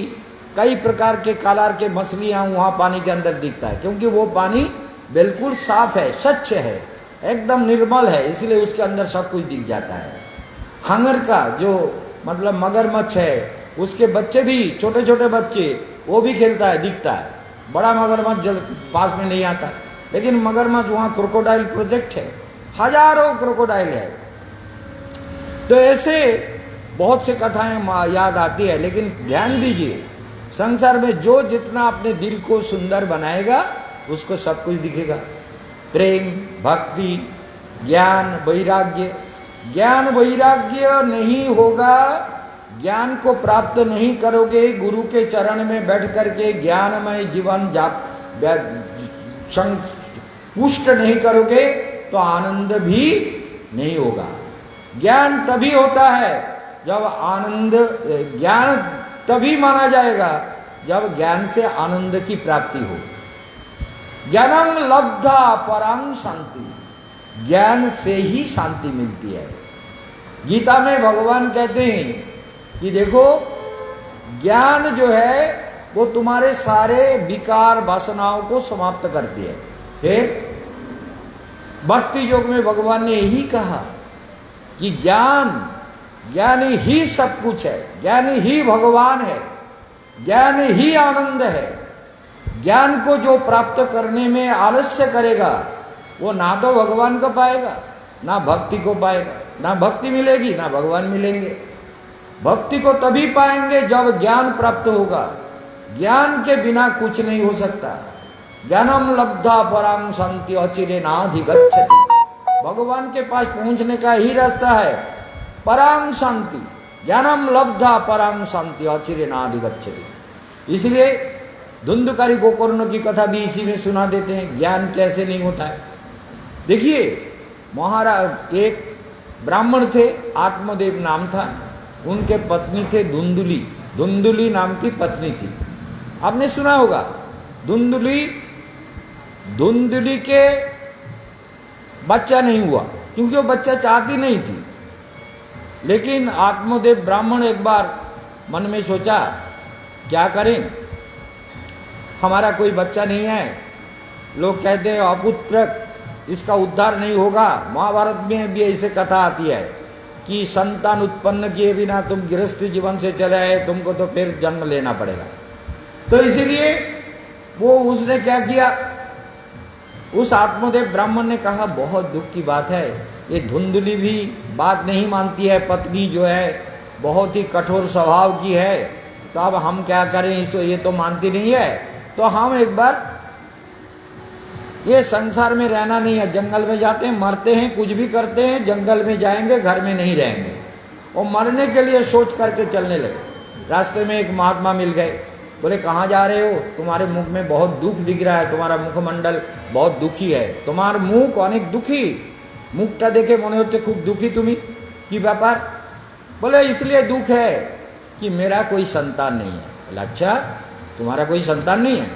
कई प्रकार के कलर के मछलियाँ वहाँ पानी के अंदर दिखता है, क्योंकि वो पानी बिल्कुल साफ है, स्वच्छ है, एकदम निर्मल है, इसलिए उसके अंदर सब कुछ दिख जाता है। हंगर का जो मतलब मगरमच्छ है, उसके बच्चे भी, छोटे छोटे बच्चे, वो भी खेलता है, दिखता है। बड़ा मगरमच्छ जल पास में नहीं आता, लेकिन मगरमच्छ वहाँ क्रोकोडाइल प्रोजेक्ट है, हजारों क्रोकोडाइल है। तो ऐसे बहुत से कथाएं याद आती है, लेकिन ध्यान दीजिए, संसार में जो जितना अपने दिल को सुंदर बनाएगा उसको सब कुछ दिखेगा। प्रेम, भक्ति, ज्ञान, वैराग्य। ज्ञान वैराग्य नहीं होगा, ज्ञान को प्राप्त नहीं करोगे, गुरु के चरण में बैठ करके ज्ञानमय जीवन पुष्ट नहीं करोगे तो आनंद भी नहीं होगा। ज्ञान तभी होता है जब आनंद, ज्ञान तभी माना जाएगा जब ज्ञान से आनंद की प्राप्ति हो। ज्ञानम लब्धा परां शांति, ज्ञान से ही शांति मिलती है। गीता में भगवान कहते हैं कि देखो, ज्ञान जो है वो तुम्हारे सारे विकार वासनाओं को समाप्त करती है। फिर भक्ति योग में भगवान ने यही कहा कि ज्ञान ही सब कुछ है, ज्ञान ही भगवान है, ज्ञान ही आनंद है। ज्ञान को जो प्राप्त करने में आलस्य करेगा वो ना तो भगवान को पाएगा, ना भक्ति को पाएगा, ना भक्ति मिलेगी ना भगवान मिलेंगे। भक्ति को तभी पाएंगे जब ज्ञान प्राप्त होगा। ज्ञान के बिना कुछ नहीं हो सकता। ज्ञानम लब्धा परां शांति अचिरेनाधिगच्छति, भगवान के पास पहुंचने का ही रास्ता है परां शांति। ज्ञानम लब्धा परां शांति अचिरेनाधिगच्छति। इसलिए धुंधकारी गोकर्ण की कथा भी इसी में सुना देते हैं, ज्ञान कैसे नहीं होता है। देखिए, महाराज एक ब्राह्मण थे, आत्मदेव नाम था, उनके पत्नी थे धुंधुली, धुंधुली नाम की पत्नी थी। आपने सुना होगा धुंधुली के बच्चा नहीं हुआ, क्योंकि वो बच्चा चाहती नहीं थी। लेकिन आत्मदेव ब्राह्मण एक बार मन में सोचा, क्या करें, हमारा कोई बच्चा नहीं है, लोग कहते हैं अपुत्र इसका उद्धार नहीं होगा। महाभारत में भी ऐसे कथा आती है कि संतान उत्पन्न किए बिना तुम गृहस्थी जीवन से चले आए, तुमको तो फिर जन्म लेना पड़ेगा। तो इसीलिए वो उसने क्या किया, उस आत्मदेव ब्राह्मण ने कहा, बहुत दुख की बात है, ये धुंधुली भी बात नहीं मानती है, पत्नी जो है बहुत ही कठोर स्वभाव की है, तो अब हम क्या करें, इसको ये तो मानती नहीं है, तो हम एक बार ये संसार में रहना नहीं है, जंगल में जाते हैं, मरते हैं, कुछ भी करते हैं, जंगल में जाएंगे, घर में नहीं रहेंगे। और मरने के लिए सोच करके चलने लगे। रास्ते में एक महात्मा मिल गए, बोले कहाँ जा रहे हो, तुम्हारे मुख में बहुत दुख दिख रहा है, तुम्हारा मुखमंडल बहुत दुखी है, तुम्हार मुख अनेक दुखी, मुखटा देखे मने होच्छे खूब दुखी तुम्हें, की व्यापार। बोले इसलिए दुख है कि मेरा कोई संतान नहीं है। बोले अच्छा, तुम्हारा कोई संतान नहीं है,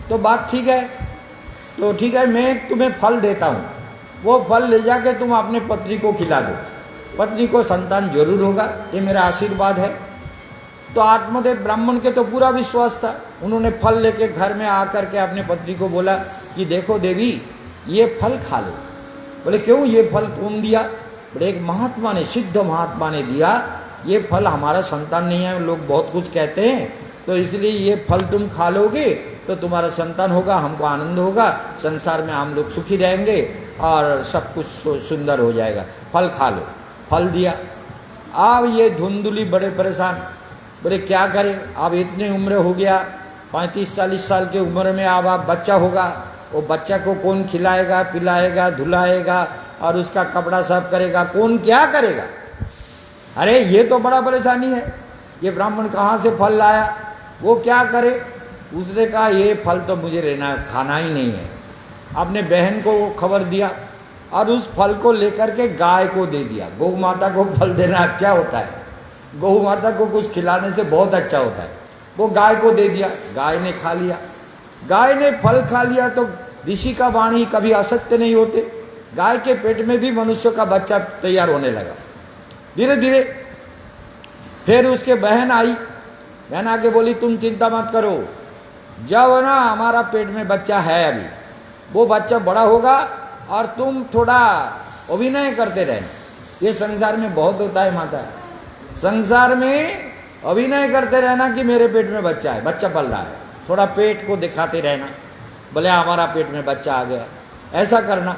तो बात ठीक है, तो ठीक है, मैं तुम्हें फल देता हूँ, वो फल ले जाके तुम अपने पत्नी को खिला दो, पत्नी को संतान जरूर होगा, ये मेरा आशीर्वाद है। तो आत्मदेव ब्राह्मण के तो पूरा विश्वास था। उन्होंने फल लेके घर में आकर के अपने पत्नी को बोला कि देखो देवी, ये फल खा लो। बोले क्यों, ये फल कौन दिया? बोले एक महात्मा ने, सिद्ध महात्मा ने दिया। ये फल हमारा संतान नहीं है, लोग बहुत कुछ कहते हैं, तो इसलिए ये फल तुम खा लोगे तो तुम्हारा संतान होगा, हमको आनंद होगा, संसार में हम लोग सुखी रहेंगे और सब कुछ सुंदर हो जाएगा, फल खा लो। फल दिया। अब ये धुंधुली बड़े परेशान, बोले क्या करें, अब इतनी उम्र हो गया, 35-40 साल की उम्र में अब आप बच्चा होगा, वो बच्चा को कौन खिलाएगा, पिलाएगा, धुलाएगा और उसका कपड़ा साफ करेगा, कौन क्या करेगा। अरे ये तो बड़ा परेशानी है। ये ब्राह्मण कहाँ से फल लाया, वो क्या करे। उसने कहा ये फल तो मुझे लेना खाना ही नहीं है। अपने बहन को वो खबर दिया और उस फल को लेकर के गाय को दे दिया। गौ माता को फल देना अच्छा होता है, गौ माता को कुछ खिलाने से बहुत अच्छा होता है। वो गाय को दे दिया, गाय ने खा लिया। गाय ने फल खा लिया तो ऋषि का वाणी कभी असत्य नहीं होते। गाय के पेट में भी मनुष्य का बच्चा तैयार होने लगा धीरे धीरे। फिर उसके बहन आई, बहन आके बोली तुम चिंता मत करो, जब ना हमारा पेट में बच्चा है अभी, वो बच्चा बड़ा होगा और तुम थोड़ा अभिनय करते रहना। ये संसार में बहुत होता है माता, संसार में अभिनय करते रहना कि मेरे पेट में बच्चा है, बच्चा पल रहा है, थोड़ा पेट को दिखाते रहना, बोले हमारा पेट में बच्चा आ गया, ऐसा करना।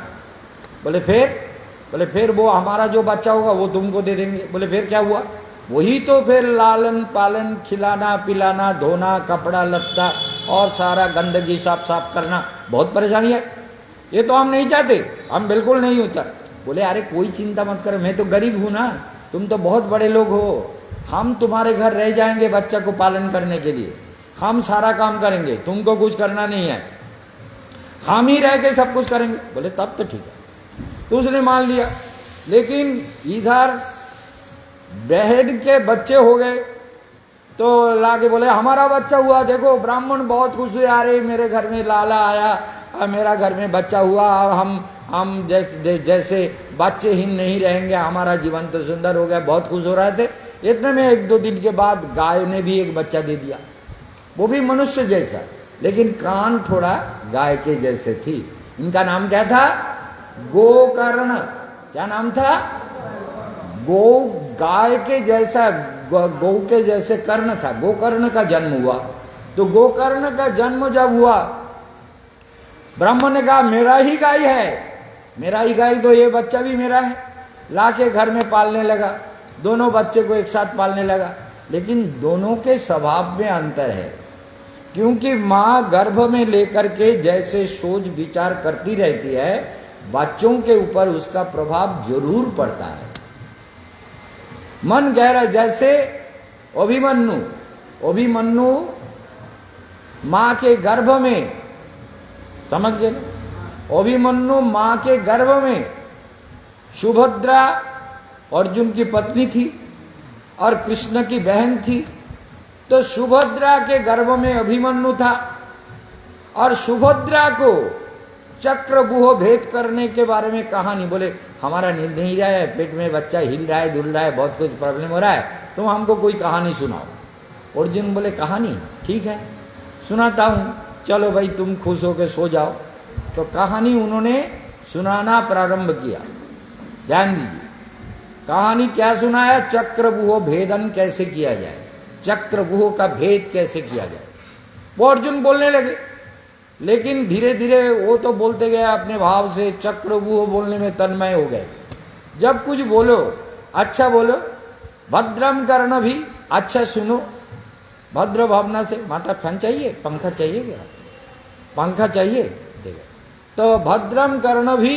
बोले फिर वो हमारा जो बच्चा होगा वो तुमको दे देंगे। बोले फिर क्या हुआ, वही तो फिर लालन पालन, खिलाना पिलाना, धोना, कपड़ा लत्ता और सारा गंदगी साफ करना, बहुत परेशानी है। ये तो हम नहीं चाहते, हम बिल्कुल नहीं होता। बोले अरे कोई चिंता मत करो, मैं तो गरीब हूं ना, तुम तो बहुत बड़े लोग हो, हम तुम्हारे घर रह जाएंगे बच्चा को पालन करने के लिए, हम सारा काम करेंगे, तुमको कुछ करना नहीं है, हम ही रह के सब कुछ करेंगे। बोले तब तो ठीक है। तो उसने मान लिया। लेकिन इधर बहन के बच्चे हो गए तो लाके बोले हमारा बच्चा हुआ, देखो ब्राह्मण बहुत खुश हुए, अरे मेरे घर में लाला आया, मेरा घर में बच्चा हुआ, हम जैसे बच्चेहीन नहीं रहेंगे, हमारा जीवन तो सुंदर हो गया, बहुत खुश हो रहे थे। इतने में 1-2 दिन के बाद गाय ने भी एक बच्चा दे दिया, वो भी मनुष्य जैसा, लेकिन कान थोड़ा गाय के जैसे थी। इनका नाम क्या था, गोकर्ण। क्या नाम था, गो, गाय के जैसा, गौ के जैसे कर्ण था, गोकर्ण का जन्म हुआ। तो गोकर्ण का जन्म जब हुआ, ब्राह्मण ने कहा मेरा ही गाय है, मेरा ही गाय, तो ये बच्चा भी मेरा है। लाके घर में पालने लगा, दोनों बच्चे को एक साथ पालने लगा। लेकिन दोनों के स्वभाव में अंतर है, क्योंकि माँ गर्भ में लेकर के जैसे सोच विचार करती रहती है, बच्चों के ऊपर उसका प्रभाव जरूर पड़ता है। मन गहरा, जैसे अभिमन्यु माँ के गर्भ में, समझ गए, अभिमन्यु माँ के गर्भ में सुभद्रा अर्जुन की पत्नी थी और कृष्ण की बहन थी। तो सुभद्रा के गर्भ में अभिमन्यु था और सुभद्रा को चक्रव्यूह भेद करने के बारे में कहानी, बोले हमारा नींद नहीं रहा है, पेट में बच्चा हिल रहा है, डुल रहा है, बहुत कुछ प्रॉब्लम हो रहा है, तुम हमको कोई कहानी सुनाओ। अर्जुन बोले कहानी, ठीक है सुनाता हूँ, चलो भाई तुम खुश होकर सो जाओ। तो कहानी उन्होंने सुनाना प्रारंभ किया। ध्यान दीजिए, कहानी क्या सुनाया, चक्रव्यूह भेदन कैसे किया जाए, चक्रव्यूह का भेद कैसे किया जाए, वो अर्जुन बोलने लगे। लेकिन धीरे धीरे वो तो बोलते गए अपने भाव से, चक्रव्यूह बोलने में तन्मय हो गए। जब कुछ बोलो अच्छा बोलो, भद्रम कर्ण भी अच्छा सुनो, भद्र भावना से। माता फैन चाहिए, पंखा चाहिए क्या, पंखा चाहिए, देखो। तो भद्रम कर्ण भी,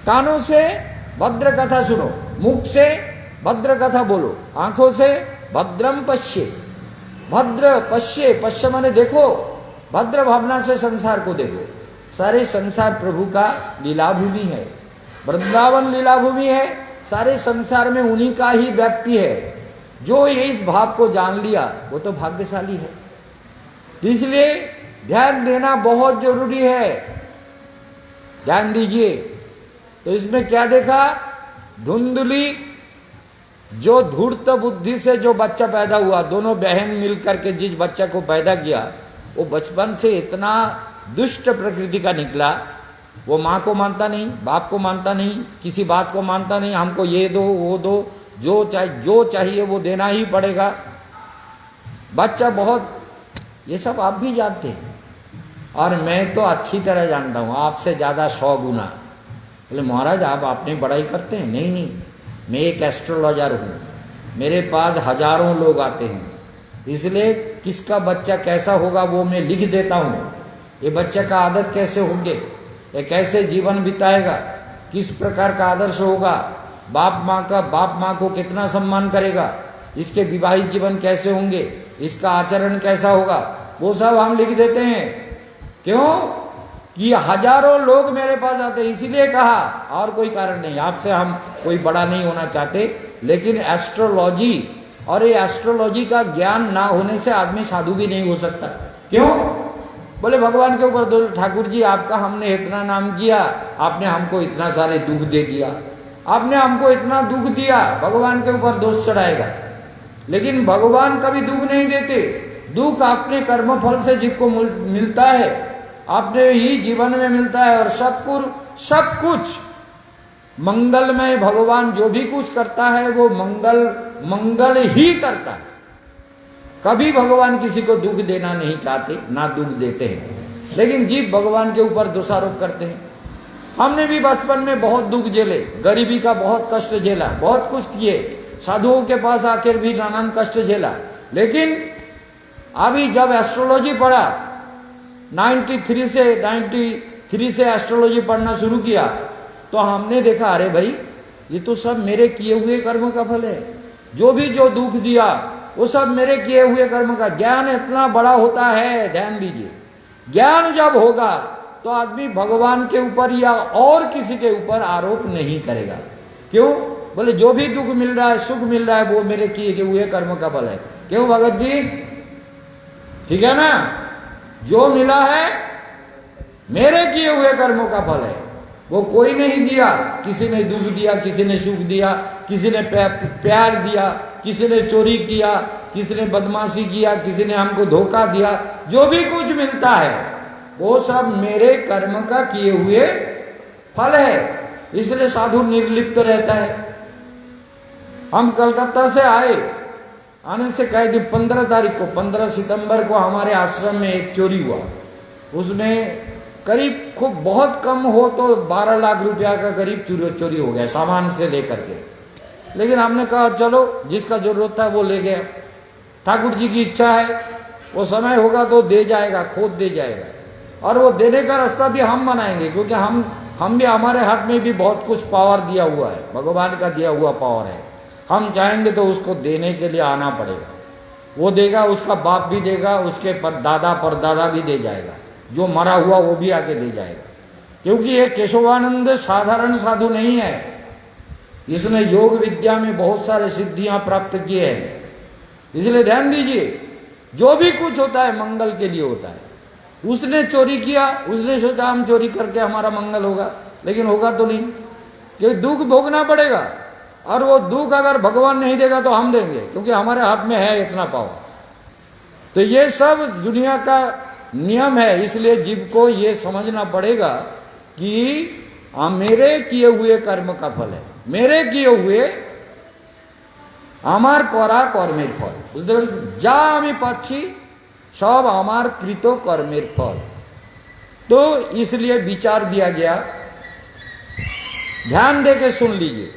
कानों से भद्र कथा सुनो, मुख से भद्र कथा बोलो, आंखों से भद्रम पश्ये, भद्र पश्ये, पश्य माने देखो, भद्र भावना से संसार को देखो। सारे संसार प्रभु का लीला भूमि है, वृंदावन लीला भूमि है, सारे संसार में उन्हीं का ही व्याप्ति है। जो ये इस भाव को जान लिया वो तो भाग्यशाली है। इसलिए ध्यान देना बहुत जरूरी है, ध्यान दीजिए। तो इसमें क्या देखा, धुंधली जो धूर्त बुद्धि से जो बच्चा पैदा हुआ, दोनों बहन मिलकर के जिस बच्चा को पैदा किया, वो बचपन से इतना दुष्ट प्रकृति का निकला। वो माँ को मानता नहीं, बाप को मानता नहीं, किसी बात को मानता नहीं, हमको ये दो वो दो, जो चाहिए वो देना ही पड़ेगा। बच्चा बहुत, ये सब आप भी जानते हैं और मैं तो अच्छी तरह जानता हूँ, आपसे ज़्यादा 100 गुना। बोले महाराज आप अपनी बड़ाई करते हैं? नहीं नहीं, मैं एक एस्ट्रोलॉजर हूँ, मेरे पास हजारों लोग आते हैं, इसलिए किसका बच्चा कैसा होगा वो मैं लिख देता हूँ। ये बच्चे का आदत कैसे होंगे, ये कैसे जीवन बिताएगा, किस प्रकार का आदर्श होगा, बाप माँ को कितना सम्मान करेगा, इसके विवाहित जीवन कैसे होंगे, इसका आचरण कैसा होगा, वो सब हम लिख देते हैं। क्यों कि हजारों लोग मेरे पास आते हैं, इसीलिए कहा, और कोई कारण नहीं। आपसे हम कोई बड़ा नहीं होना चाहते, लेकिन एस्ट्रोलॉजी और ये एस्ट्रोलॉजी का ज्ञान ना होने से आदमी साधु भी नहीं हो सकता। क्यों? बोले भगवान के ऊपर दो, ठाकुर जी आपका हमने इतना नाम किया, आपने हमको इतना सारे दुख दे दिया, आपने हमको इतना दुख दिया, भगवान के ऊपर दोष चढ़ाएगा। लेकिन भगवान कभी दुख नहीं देते, दुख अपने कर्म फल से जिसको मिलता है अपने ही जीवन में मिलता है। और सब कुछ मंगलमय, भगवान जो भी कुछ करता है वो मंगल ही करता है। कभी भगवान किसी को दुख देना नहीं चाहते, ना दुख देते हैं, लेकिन जीव भगवान के ऊपर दोषारोप करते हैं। हमने भी बचपन में बहुत दुख झेले, गरीबी का बहुत कष्ट झेला, बहुत कुछ किए, साधुओं के पास आकर भी नानान कष्ट झेला। लेकिन अभी जब एस्ट्रोलॉजी पढ़ा, 93 से एस्ट्रोलॉजी पढ़ना शुरू किया, तो हमने देखा अरे भाई ये तो सब मेरे किए हुए कर्म का फल है। जो दुख दिया वो सब मेरे किए हुए कर्म का। ज्ञान इतना बड़ा होता है, ध्यान दीजिए, ज्ञान जब होगा तो आदमी भगवान के ऊपर या और किसी के ऊपर आरोप नहीं करेगा। क्यों? बोले जो भी दुख मिल रहा है, सुख मिल रहा है, वो मेरे किए हुए कर्म का फल है। क्यों भगत जी? ठीक है ना? जो मिला है मेरे किए हुए कर्मों का फल है, वो कोई नहीं दिया। किसी ने दुख दिया, किसी ने सुख दिया, किसी ने प्यार दिया, किसी ने चोरी किया, किसी ने बदमाशी किया, किसी ने हमको धोखा दिया। जो भी कुछ मिलता है वो सब मेरे कर्म का किए हुए फल है। इसलिए साधु निर्लिप्त रहता है। हम कलकत्ता से आने से कह दी 15 सितंबर को हमारे आश्रम में एक चोरी हुआ। उसमें करीब खूब बहुत कम हो तो 12 लाख रुपया का करीब चोरी हो गया, सामान से लेकर के। लेकिन हमने कहा चलो जिसका जरूरत था वो ले गया, ठाकुर जी की इच्छा है, वो समय होगा तो दे जाएगा, खोद दे जाएगा। और वो देने का रास्ता भी हम बनाएंगे, क्योंकि हम भी, हमारे हाथ में भी बहुत कुछ पावर दिया हुआ है, भगवान का दिया हुआ पावर है। हम चाहेंगे तो उसको देने के लिए आना पड़ेगा। वो देगा, उसका बाप भी देगा, उसके दादा परदादा भी दे जाएगा, जो मरा हुआ वो भी आके दे जाएगा। क्योंकि ये केशवानंद साधारण साधु नहीं है, इसने योग विद्या में बहुत सारे सिद्धियां प्राप्त किए हैं। इसलिए ध्यान दीजिए, जो भी कुछ होता है मंगल के लिए होता है। उसने चोरी किया, उसने सोचा हम चोरी करके हमारा मंगल होगा, लेकिन होगा तो नहीं, क्योंकि दुख भोगना पड़ेगा। और वो दुख अगर भगवान नहीं देगा तो हम देंगे, क्योंकि हमारे हाथ में है इतना पावर। तो ये सब दुनिया का नियम है। इसलिए जीव को ये समझना पड़ेगा कि मेरे किए हुए कर्म का फल है, मेरे किए हुए আমার করা কর্মের ফল। বুঝতে পারছেন? যা আমি পাচ্ছি सब আমার কৃত কর্মের फल। तो इसलिए विचार दिया गया, ध्यान देके सुन लीजिए।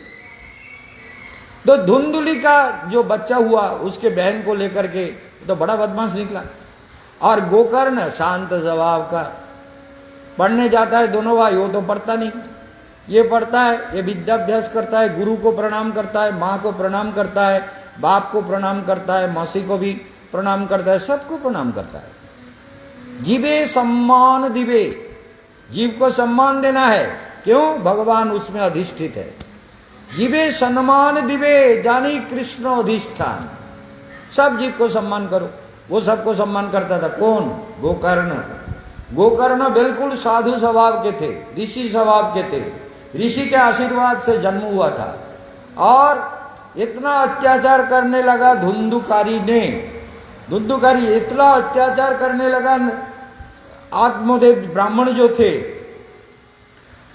तो धुंधुली का जो बच्चा हुआ, उसके बहन को लेकर के तो बड़ा बदमाश निकला। और गोकर्ण शांत स्वभाव का, पढ़ने जाता है दोनों भाई, वो तो पढ़ता नहीं, ये पढ़ता है, ये विद्याभ्यास करता है, गुरु को प्रणाम करता है, माँ को प्रणाम करता है, बाप को प्रणाम करता है, मौसी को भी प्रणाम करता है, सबको प्रणाम करता है। जीवे सम्मान दिवे, जीव को सम्मान देना है। क्यों? भगवान उसमें अधिष्ठित है। जीवे सम्मान दिवे जानी कृष्ण अधिष्ठान, सब जीव को सम्मान करो। वो सबको सम्मान करता था। कौन? गोकर्ण। गोकर्ण बिल्कुल साधु स्वभाव के थे, ऋषि स्वभाव के थे, ऋषि के आशीर्वाद से जन्म हुआ था। और इतना अत्याचार करने लगा धुंधुकारी ने, धुंधुकारी इतना अत्याचार करने लगा। आत्मदेव ब्राह्मण जो थे,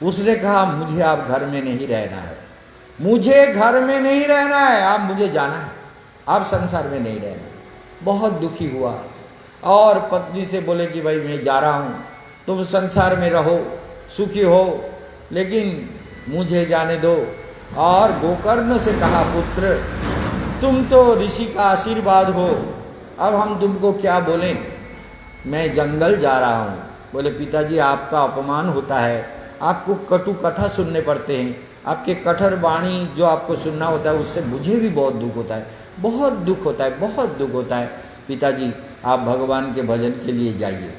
उसने कहा मुझे आप घर में नहीं रहना है, मुझे घर में नहीं रहना है, आप मुझे जाना है, आप संसार में नहीं रहना। बहुत दुखी हुआ और पत्नी से बोले कि भाई मैं जा रहा हूँ, तुम संसार में रहो, सुखी हो, लेकिन मुझे जाने दो। और गोकर्ण से कहा, पुत्र तुम तो ऋषि का आशीर्वाद हो, अब हम तुमको क्या बोलें, मैं जंगल जा रहा हूँ। बोले पिताजी आपका अपमान होता है, आपको कटु कथा सुनने पड़ते हैं, आपके कठोर वाणी जो आपको सुनना होता है उससे मुझे भी बहुत दुख होता है, बहुत दुख होता है, बहुत दुख होता है। पिताजी आप भगवान के भजन के लिए जाइए।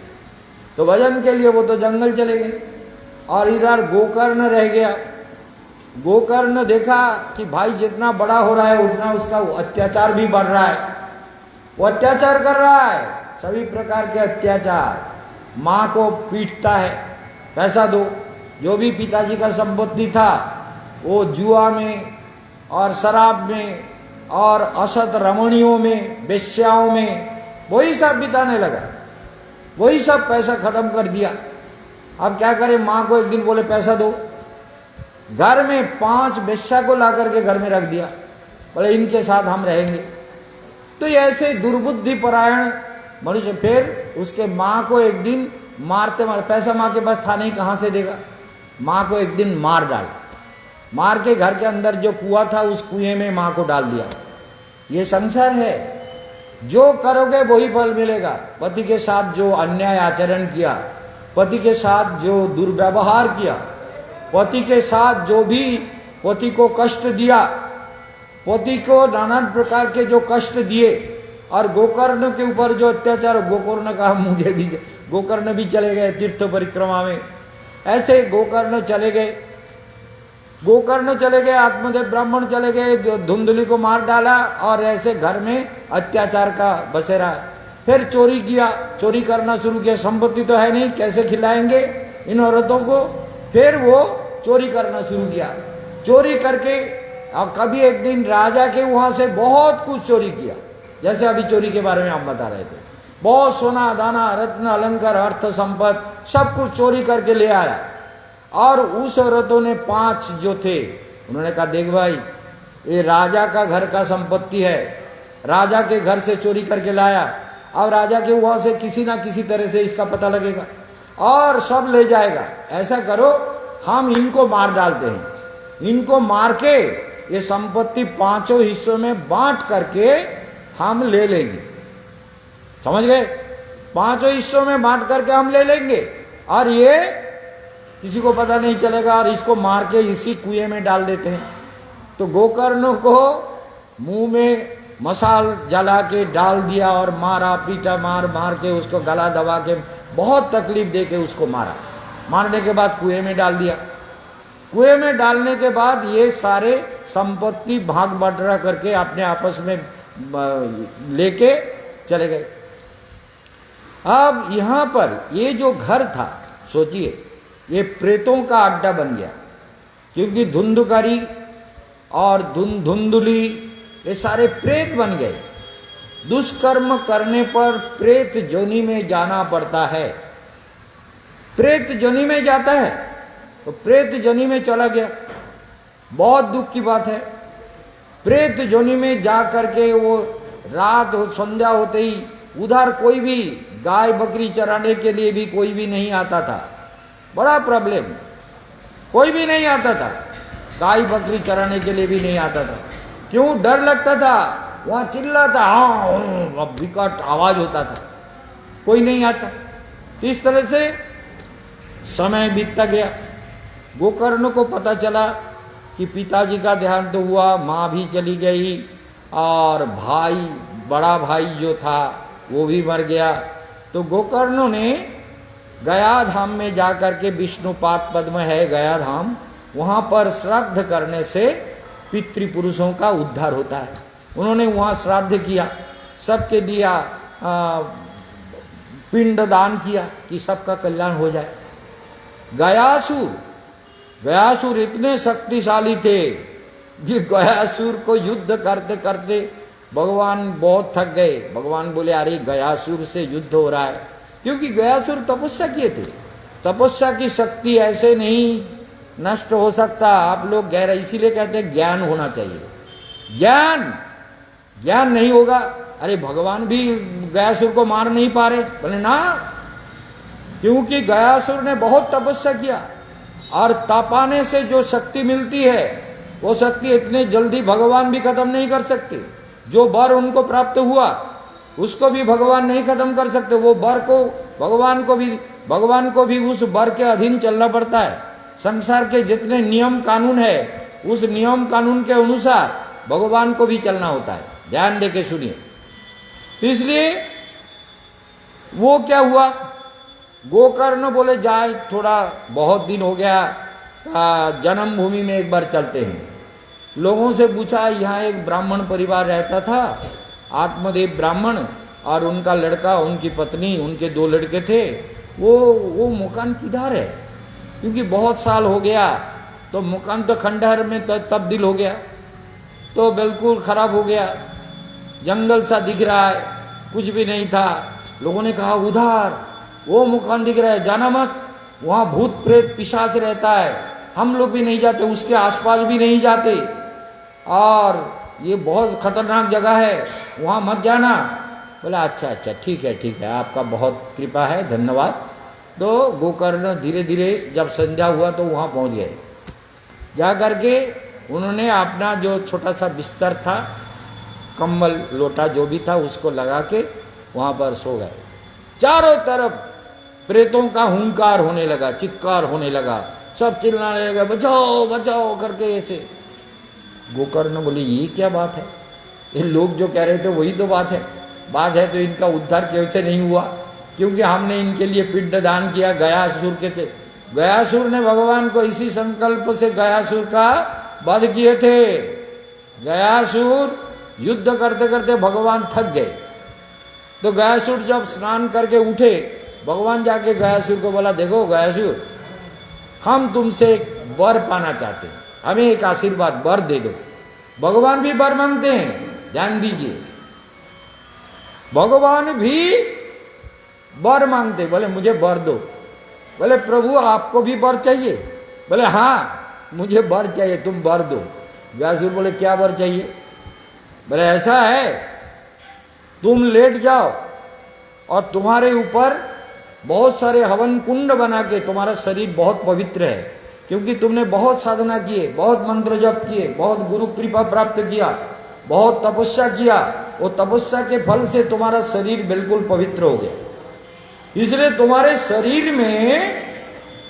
तो भजन के लिए वो तो जंगल चले गए और इधर गोकर्ण रह गया। गोकर्ण देखा कि भाई जितना बड़ा हो रहा है उतना उसका अत्याचार भी बढ़ रहा है, वो अत्याचार कर रहा है, सभी प्रकार के अत्याचार। माँ को पीटता है, पैसा दो। जो भी पिताजी का संपत्ति था वो जुआ में और शराब में और असत रमणियों में, वेश्याओं में, वही सब बिताने लगा, वही सब पैसा खत्म कर दिया। अब क्या करे, माँ को एक दिन बोले पैसा दो, घर में 5 वेश्या को ला करके घर में रख दिया, बोले इनके साथ हम रहेंगे। तो ऐसे दुर्बुद्धि परायण मनुष्य। फिर उसके माँ को एक दिन मारते मारते, पैसा माँ के पास था नहीं, कहाँ से देगा, माँ को एक दिन मार डाला, मार के घर के अंदर जो कुआं था उस कुएं में माँ को डाल दिया। ये संसार है, जो करोगे वही फल मिलेगा। पति के साथ जो अन्याय आचरण किया, पति के साथ जो दुर्व्यवहार किया, पति के साथ जो भी पति को कष्ट दिया, पति को नाना प्रकार के जो कष्ट दिए, और गोकर्ण के ऊपर जो अत्याचार, गोकर्ण का मुझे भी, गोकर्ण भी चले गए तीर्थ परिक्रमा में। ऐसे गोकर्ण चले गए, गोकर्ण चले गए, आत्मदेव ब्राह्मण चले गए, जो धुंधली को मार डाला और ऐसे घर में अत्याचार का बसेरा। फिर चोरी किया, चोरी करना शुरू किया, संपत्ति तो है नहीं, कैसे खिलाएंगे इन औरतों को। फिर वो चोरी करना शुरू किया, चोरी करके और कभी एक दिन राजा के वहां से बहुत कुछ चोरी किया, जैसे अभी चोरी के बारे में आप बता रहे थे, बहुत सोना दाना रत्न अलंकार अर्थ संपत्ति सब कुछ चोरी करके ले आया। और उस औरतों ने 5 जो थे उन्होंने कहा देख भाई ये राजा का घर का संपत्ति है, राजा के घर से चोरी करके लाया, अब राजा के वहां से किसी ना किसी तरह से इसका पता लगेगा और सब ले जाएगा। ऐसा करो हम इनको मार डालते हैं, इनको मार के ये संपत्ति 5 हिस्सों में बांट करके हम ले लेंगे, समझ गए, 5 हिस्सों में बांट करके हम ले लेंगे और ये किसी को पता नहीं चलेगा, और इसको मार के इसी कुएं में डाल देते हैं। तो गोकर्ण को मुंह में मसाल जला के डाल दिया और मारा पीटा, मार मार के उसको गला दबा के बहुत तकलीफ दे के उसको मारा। मारने के बाद कुएं में डाल दिया। कुएं में डालने के बाद ये सारे संपत्ति भाग बटरा करके अपने आपस में लेके चले गए। अब यहां पर ये जो घर था, सोचिए ये प्रेतों का अड्डा बन गया, क्योंकि धुंधकारी और धुंधुली ये सारे प्रेत बन गए। दुष्कर्म करने पर प्रेत जोनि में जाना पड़ता है, प्रेत जोनि में जाता है, तो प्रेत जोनि में चला गया, बहुत दुख की बात है। प्रेत जोनि में जा करके वो रात हो संध्या होते ही उधर कोई भी गाय बकरी चराने के लिए भी कोई भी नहीं आता था, बड़ा प्रॉब्लम, कोई भी नहीं आता था, गाय बकरी चराने के लिए भी नहीं आता था। क्यों? डर लगता था, वहां चिल्लाता, हाँ विकट आवाज होता था, कोई नहीं आता। इस तरह से समय बीतता गया। गोकर्ण को पता चला कि पिताजी का देहांत तो हुआ, माँ भी चली गई और भाई, बड़ा भाई जो था वो भी मर गया। तो गोकर्ण ने गया धाम में जाकर के, विष्णुपाद पद्म है गया धाम, वहां पर श्राद्ध करने से पितृपुरुषों का उद्धार होता है। उन्होंने वहां श्राद्ध किया, सबके दिया, पिंड दान किया कि सबका कल्याण हो जाए। गयासुर इतने शक्तिशाली थे कि गयासुर को युद्ध करते करते भगवान बहुत थक गए। भगवान बोले अरे गयासुर से युद्ध हो रहा है, क्योंकि गयासुर तपस्या किए थे, तपस्या की शक्ति ऐसे नहीं नष्ट हो सकता। आप लोग गहरा, इसीलिए कहते हैं ज्ञान होना चाहिए। ज्ञान नहीं होगा, अरे भगवान भी गयासुर को मार नहीं पा रहे। बोले ना, क्योंकि गयासुर ने बहुत तपस्या किया और तपाने से जो शक्ति मिलती है वो शक्ति इतने जल्दी भगवान भी खत्म नहीं कर सकते। जो वर उनको प्राप्त हुआ उसको भी भगवान नहीं खत्म कर सकते। वो वर को भगवान को भी उस वर के अधीन चलना पड़ता है। संसार के जितने नियम कानून है उस नियम कानून के अनुसार भगवान को भी चलना होता है। ध्यान दे के सुनिए। इसलिए वो क्या हुआ, गोकर्ण बोले जाए, थोड़ा बहुत दिन हो गया, जन्मभूमि में एक बार चलते हैं। लोगों से पूछा, यहाँ एक ब्राह्मण परिवार रहता था, आत्मदेव ब्राह्मण, और उनका लड़का, उनकी पत्नी, उनके 2 लड़के थे। वो मकान किधर है? क्योंकि बहुत साल हो गया तो मकान तो खंडहर में तब्दील हो गया, तो बिल्कुल खराब हो गया, जंगल सा दिख रहा है, कुछ भी नहीं था। लोगों ने कहा उधर वो मकान दिख रहा है, जाना मत, वहां भूत प्रेत पिशाच रहता है, हम लोग भी नहीं जाते, उसके आसपास भी नहीं जाते, और ये बहुत खतरनाक जगह है, वहां मत जाना। बोला अच्छा ठीक है, आपका बहुत कृपा है, धन्यवाद। तो गोकर्ण धीरे धीरे जब संध्या हुआ तो वहां पहुंच गए। जा करके उन्होंने अपना जो छोटा सा बिस्तर था, कम्बल लोटा जो भी था, उसको लगा के वहां पर सो गए। चारों तरफ प्रेतों का हुंकार होने लगा, चित्कार होने लगा, सब चिल्लाने लगे, बचाओ बचाओ करके ऐसे। गोकर्ण बोले ये क्या बात है, ये लोग जो कह रहे थे वही तो बात है तो इनका उद्धार कैसे नहीं हुआ? क्योंकि हमने इनके लिए पिंड दान किया गयासुर के थे। गयासुर ने भगवान को इसी संकल्प से गयासुर का वध किए थे। गयासुर युद्ध करते करते भगवान थक गए, तो गयासुर जब स्नान करके उठे, भगवान जाके गयासुर को बोला, देखो गयासुर, हम तुमसे एक वर पाना चाहते हैं, हमें एक आशीर्वाद वर दे दो। भगवान भी वर मांगते हैं, ध्यान दीजिए, भगवान भी वर मांगते। बोले मुझे वर दो। बोले प्रभु आपको भी वर चाहिए? बोले हाँ मुझे वर चाहिए, तुम वर दो। व्यासुर बोले क्या वर चाहिए? बोले ऐसा है, तुम लेट जाओ और तुम्हारे ऊपर बहुत सारे हवन कुंड बना के, तुम्हारा शरीर बहुत पवित्र है क्योंकि तुमने बहुत साधना किए, बहुत मंत्र जप किए, बहुत गुरु कृपा प्राप्त किया, बहुत तपस्या किया, वो तपस्या के फल से तुम्हारा शरीर बिल्कुल पवित्र हो गया। इसलिए तुम्हारे शरीर में,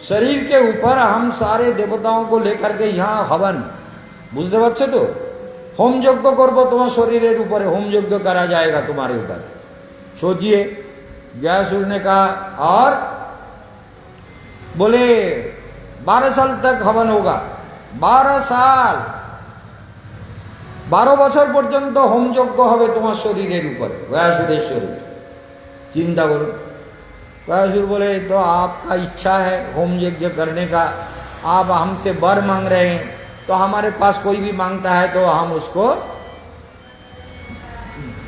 शरीर के ऊपर हम सारे देवताओं को लेकर के यहाँ हवन, बुझते बच्चे तो होम यज्ञ करबो, तुम्हारे शरीर ऊपर होम यज्ञ करा जाएगा तुम्हारे ऊपर। सोचिए, व्यासुर ने कहा, और बोले 12 साल तक हवन होगा। 12 साल, 12 বছর পর্যন্ত হোম যজ্ঞ হবে তোমার শরীরের উপরে, व्यासुरेर शरीर। चिंता करो। व्यासुर बोले तो आपका इच्छा है होम यज्ञ करने का, आप हमसे वर मांग रहे हैं, तो हमारे पास कोई भी मांगता है तो हम उसको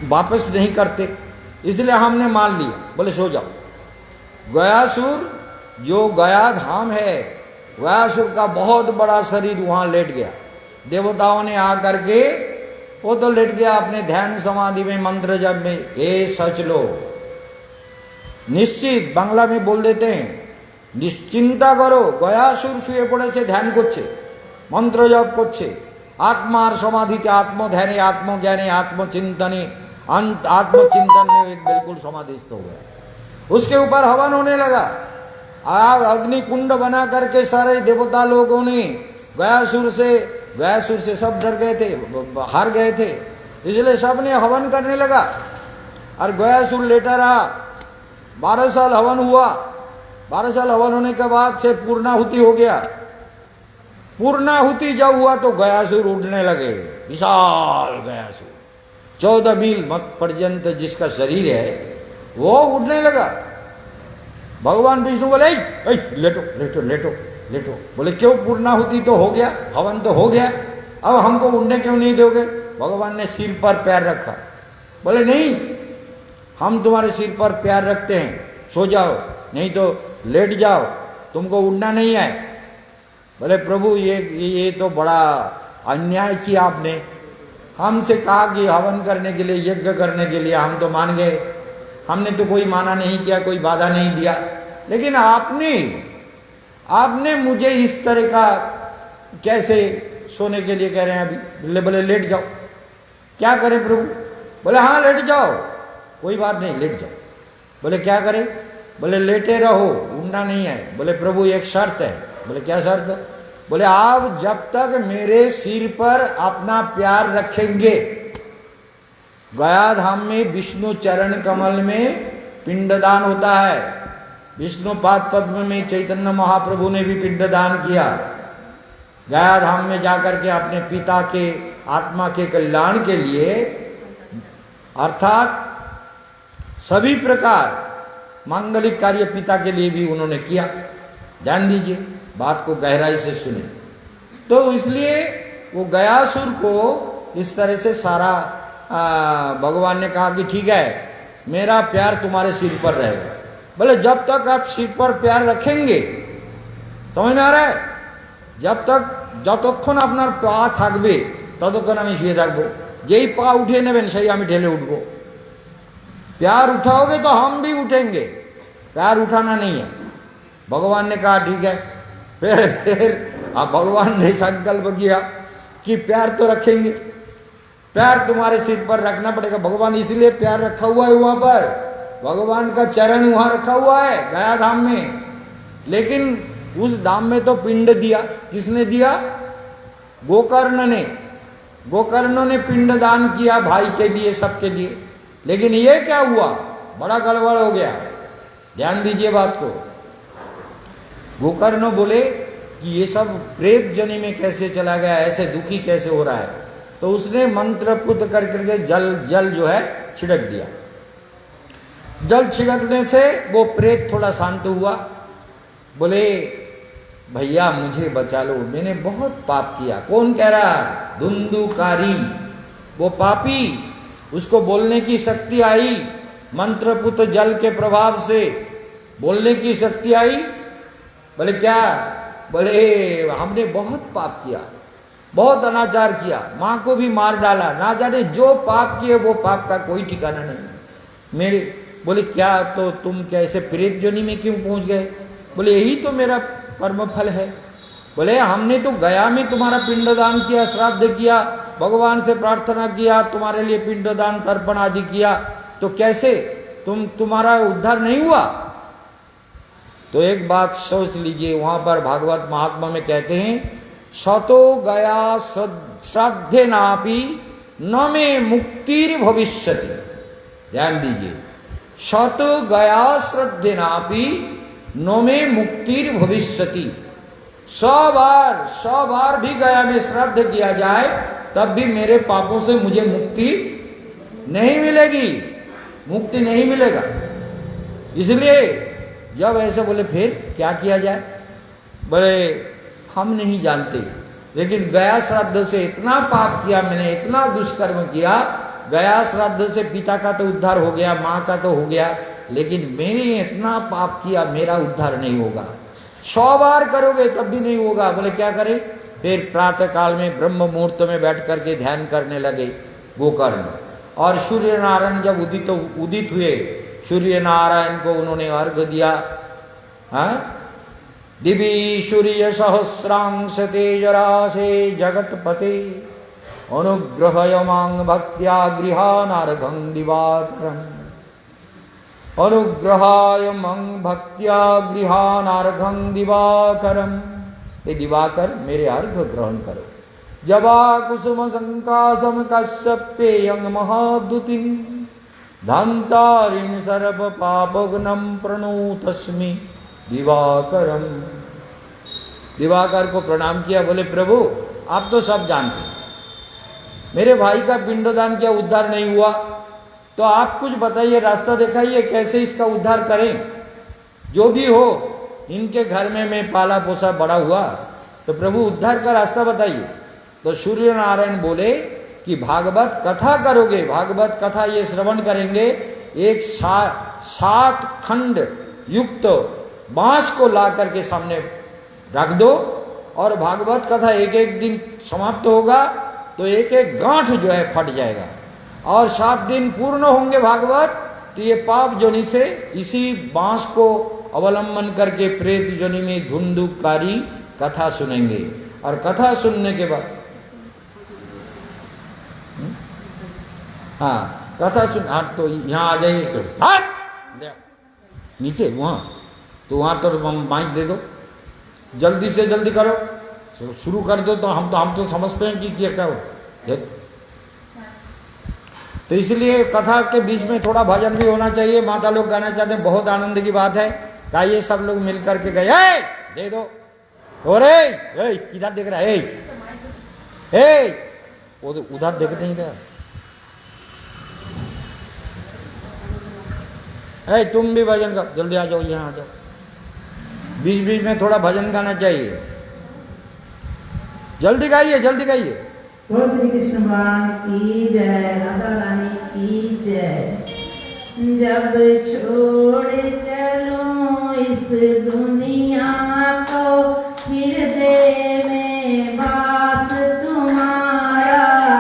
वापस नहीं करते, इसलिए हमने मान लिया। बोले सो जाओ। गयासुर, जो गया धाम है, गयासुर का बहुत बड़ा शरीर वहां लेट गया। देवताओं ने आकर के, वो तो लेट गया अपने ध्यान समाधि में, मंत्र जप में। ए सच लो, निश्चित बांग्ला में बोल देते हैं, निश्चिंता करो, गयासुर শুয়ে পড়েছে, ধ্যান করছে, मंत्र जप করছে, आत्मार समाधिते, आत्मध्याने, आत्मज्ञाने, आत्मचिंतने, आत्मचिंतन में एक बिल्कुल समाधिस्थ हो गया। उसके ऊपर हवन होने लगा। आग अग्नि कुंड बना करके सारे देवता लोगों ने गयासुर से सब डर गए थे, हार गए थे, इसलिए सब ने हवन करने लगा और गयासुर लेटा रहा। 12 साल हवन हुआ। 12 साल हवन होने के बाद से पूर्णाहुति हो गया। पूर्णाहुति जब हुआ तो गयासुर उड़ने लगे, विशाल गयासुर, 14 मील पर्यंत जिसका शरीर है वो उड़ने लगा। भगवान विष्णु बोले लेटो लेटो लेटो लेटो। बोले क्यों? पूर्णाहुति तो हो गया, हवन तो हो गया, अब हमको उड़ने क्यों नहीं दोगे? भगवान ने सिर पर पैर रखा। बोले नहीं, हम तुम्हारे सिर पर पैर रखते हैं, सो जाओ, नहीं तो लेट जाओ, तुमको उड़ना नहीं है। बोले प्रभु ये तो बड़ा अन्याय किया आपने, हमसे कहा कि हवन करने के लिए, यज्ञ करने के लिए, हम तो मान गए, हमने तो कोई माना नहीं किया, कोई बाधा नहीं दिया। लेकिन आपने मुझे इस तरह का कैसे सोने के लिए कह रहे हैं? अभी बोले लेट जाओ। क्या करें प्रभु? बोले हाँ लेट जाओ, कोई बात नहीं, लेट जाओ। बोले क्या करें? बोले लेटे रहो, उठना नहीं है। बोले प्रभु एक शर्त है। बोले क्या शर्त है? बोले आप जब तक मेरे सिर पर अपना प्यार रखेंगे, गया धाम में विष्णु चरण कमल में पिंडदान होता है, विष्णु पाद पद्म में चैतन्य महाप्रभु ने भी पिंडदान किया। गया धाम में जाकर के अपने पिता के आत्मा के कल्याण के लिए, अर्थात सभी प्रकार मांगलिक कार्य पिता के लिए भी उन्होंने किया। ध्यान दीजिए, बात को गहराई से सुने। तो इसलिए वो गयासुर को इस तरह से सारा भगवान ने कहा कि ठीक है, मेरा प्यार तुम्हारे सिर पर रहेगा। बोले जब तक आप सिर पर प्यार रखेंगे, समझ में आ रहा है? जब तक যতক্ষণ আপনার পা থাকবে ততক্ষণ আমি শুয়ে থাকবো, যেই পা উঠিয়ে নেবেন সেই আমি ঢেলে उठबो। प्यार उठाओगे तो हम भी उठेंगे, प्यार उठाना नहीं है। भगवान ने कहा ठीक है। फिर अब भगवान ने संकल्प किया कि प्यार तो रखेंगे, प्यार तुम्हारे सिर पर रखना पड़ेगा। भगवान इसलिए प्यार रखा हुआ है वहां पर, भगवान का चरण वहां रखा हुआ है गया धाम में। लेकिन उस धाम में तो पिंड दिया, किसने दिया? गोकर्ण ने। गोकर्ण ने पिंड दान किया भाई के लिए, सबके लिए। लेकिन ये क्या हुआ? बड़ा गड़बड़ हो गया। ध्यान दीजिए बात को। गोकर्ण बोले कि ये सब प्रेत जनी में कैसे चला गया, ऐसे दुखी कैसे हो रहा है? तो उसने मंत्र पुत करके जल जो है छिड़क दिया। जल छिड़कने से वो प्रेत थोड़ा शांत हुआ। बोले भैया मुझे बचा लो, मैंने बहुत पाप किया। कौन कह रहा? धुंधुकारी, वो पापी। उसको बोलने की शक्ति आई, मंत्रपुत जल के प्रभाव से बोलने की शक्ति आई। बोले क्या? बोले हमने बहुत पाप किया, बहुत अनाचार किया, माँ को भी मार डाला, ना जाने जो पाप किए वो पाप का कोई ठिकाना नहीं मेरे। बोले क्या? तो तुम कैसे प्रेत जोनी में क्यों पहुंच गए? बोले यही तो मेरा कर्म फल है। बोले हमने तो गया में तुम्हारा पिंडदान किया, श्राद्ध किया, भगवान से प्रार्थना किया, तुम्हारे लिए पिंडदान तर्पण आदि किया, तो कैसे तुम्हारा उद्धार नहीं हुआ? तो एक बात सोच लीजिए, वहां पर भागवत महात्मा में कहते हैं शतो गया श्राद्धे नापि न में मुक्तिर भविष्यति। ध्यान दीजिए, शतो गया श्रद्धे नापि न में मुक्तिर भविष्यति। 100 बार भी गया में श्राद्ध किया जाए तब भी मेरे पापों से मुझे मुक्ति नहीं मिलेगी, मुक्ति नहीं मिलेगा। इसलिए जब ऐसे बोले फिर क्या किया जाए? बोले हम नहीं जानते, लेकिन गया श्राद्ध से इतना पाप किया मैंने, इतना दुष्कर्म किया। गया श्राद्ध से पिता का तो उद्धार हो गया, माँ का तो हो गया, लेकिन मैंने इतना पाप किया, मेरा उद्धार नहीं होगा। 100 बार करोगे तब भी नहीं होगा। बोले क्या करें? फिर प्रातः काल में ब्रह्म मुहूर्त में बैठ करके ध्यान करने लगे गोकर्ण। और सूर्य नारायण जब उदित हुए, सूर्य नारायण को उन्होंने अर्घ दिया। हाँ, दिवी सूर्य सहस्रांश तेजराशे जगतपते अनुग्रहय मांग भक्त्या गृहानार्घं दिवाकरम्। अनुग्रहाय मंग भक्त्या गृहानार्घं दिवाकरम्। ये दिवाकर मेरे अर्घ ग्रहण करो। जबा कुसुम संकासम कश्यपेयं महाद्युतिं धन्तारिं सर्व पापघ्नं प्रणोतस्मि दिवाकरम्। दिवाकर को प्रणाम किया। बोले प्रभु आप तो सब जानते हैं, मेरे भाई का पिंडदान किया, उद्धार नहीं हुआ, तो आप कुछ बताइए, रास्ता दिखाइए कैसे इसका उद्धार करें। जो भी हो, इनके घर में मैं पाला पोसा बड़ा हुआ, तो प्रभु उद्धार का रास्ता बताइए। तो सूर्य नारायण बोले कि भागवत कथा करोगे, भागवत कथा ये श्रवण करेंगे, एक 7 खंड युक्त बांस को ला करके सामने रख दो और भागवत कथा एक एक दिन समाप्त होगा। तो एक एक गांठ जो है फट जाएगा। और 7 दिन पूर्ण होंगे भागवत, तो ये पाप जोनि से इसी बांस को अवलंबन करके प्रेत जोनि में धुंधुकारी कथा सुनेंगे। और कथा सुनने के बाद हाँ कथा सुन, हाँ तो यहाँ आ जाइए, नीचे वहाँ, तो वहाँ तो माइक दे दो, जल्दी से जल्दी करो, शुरू कर दो। तो हम तो समझते हैं कि क्या कहो। तो इसलिए कथा के बीच में थोड़ा भजन भी होना चाहिए। माता लोग गाना चाहते हैं, बहुत आनंद की बात है। आइए सब लोग मिल करके गए, दे दो। अरे किधर देख रहा है? वो उधर देख नहीं रहा। तुम भी भजन गाओ, जल्दी आ जाओ, यहाँ आ जाओ। बीच बीच में थोड़ा भजन गाना चाहिए। जल्दी गाइए, जल्दी गाइए। बोलो श्री कृष्ण भगवान की जय, राधा रानी की जय। जब छोड़ चलो इस दुनिया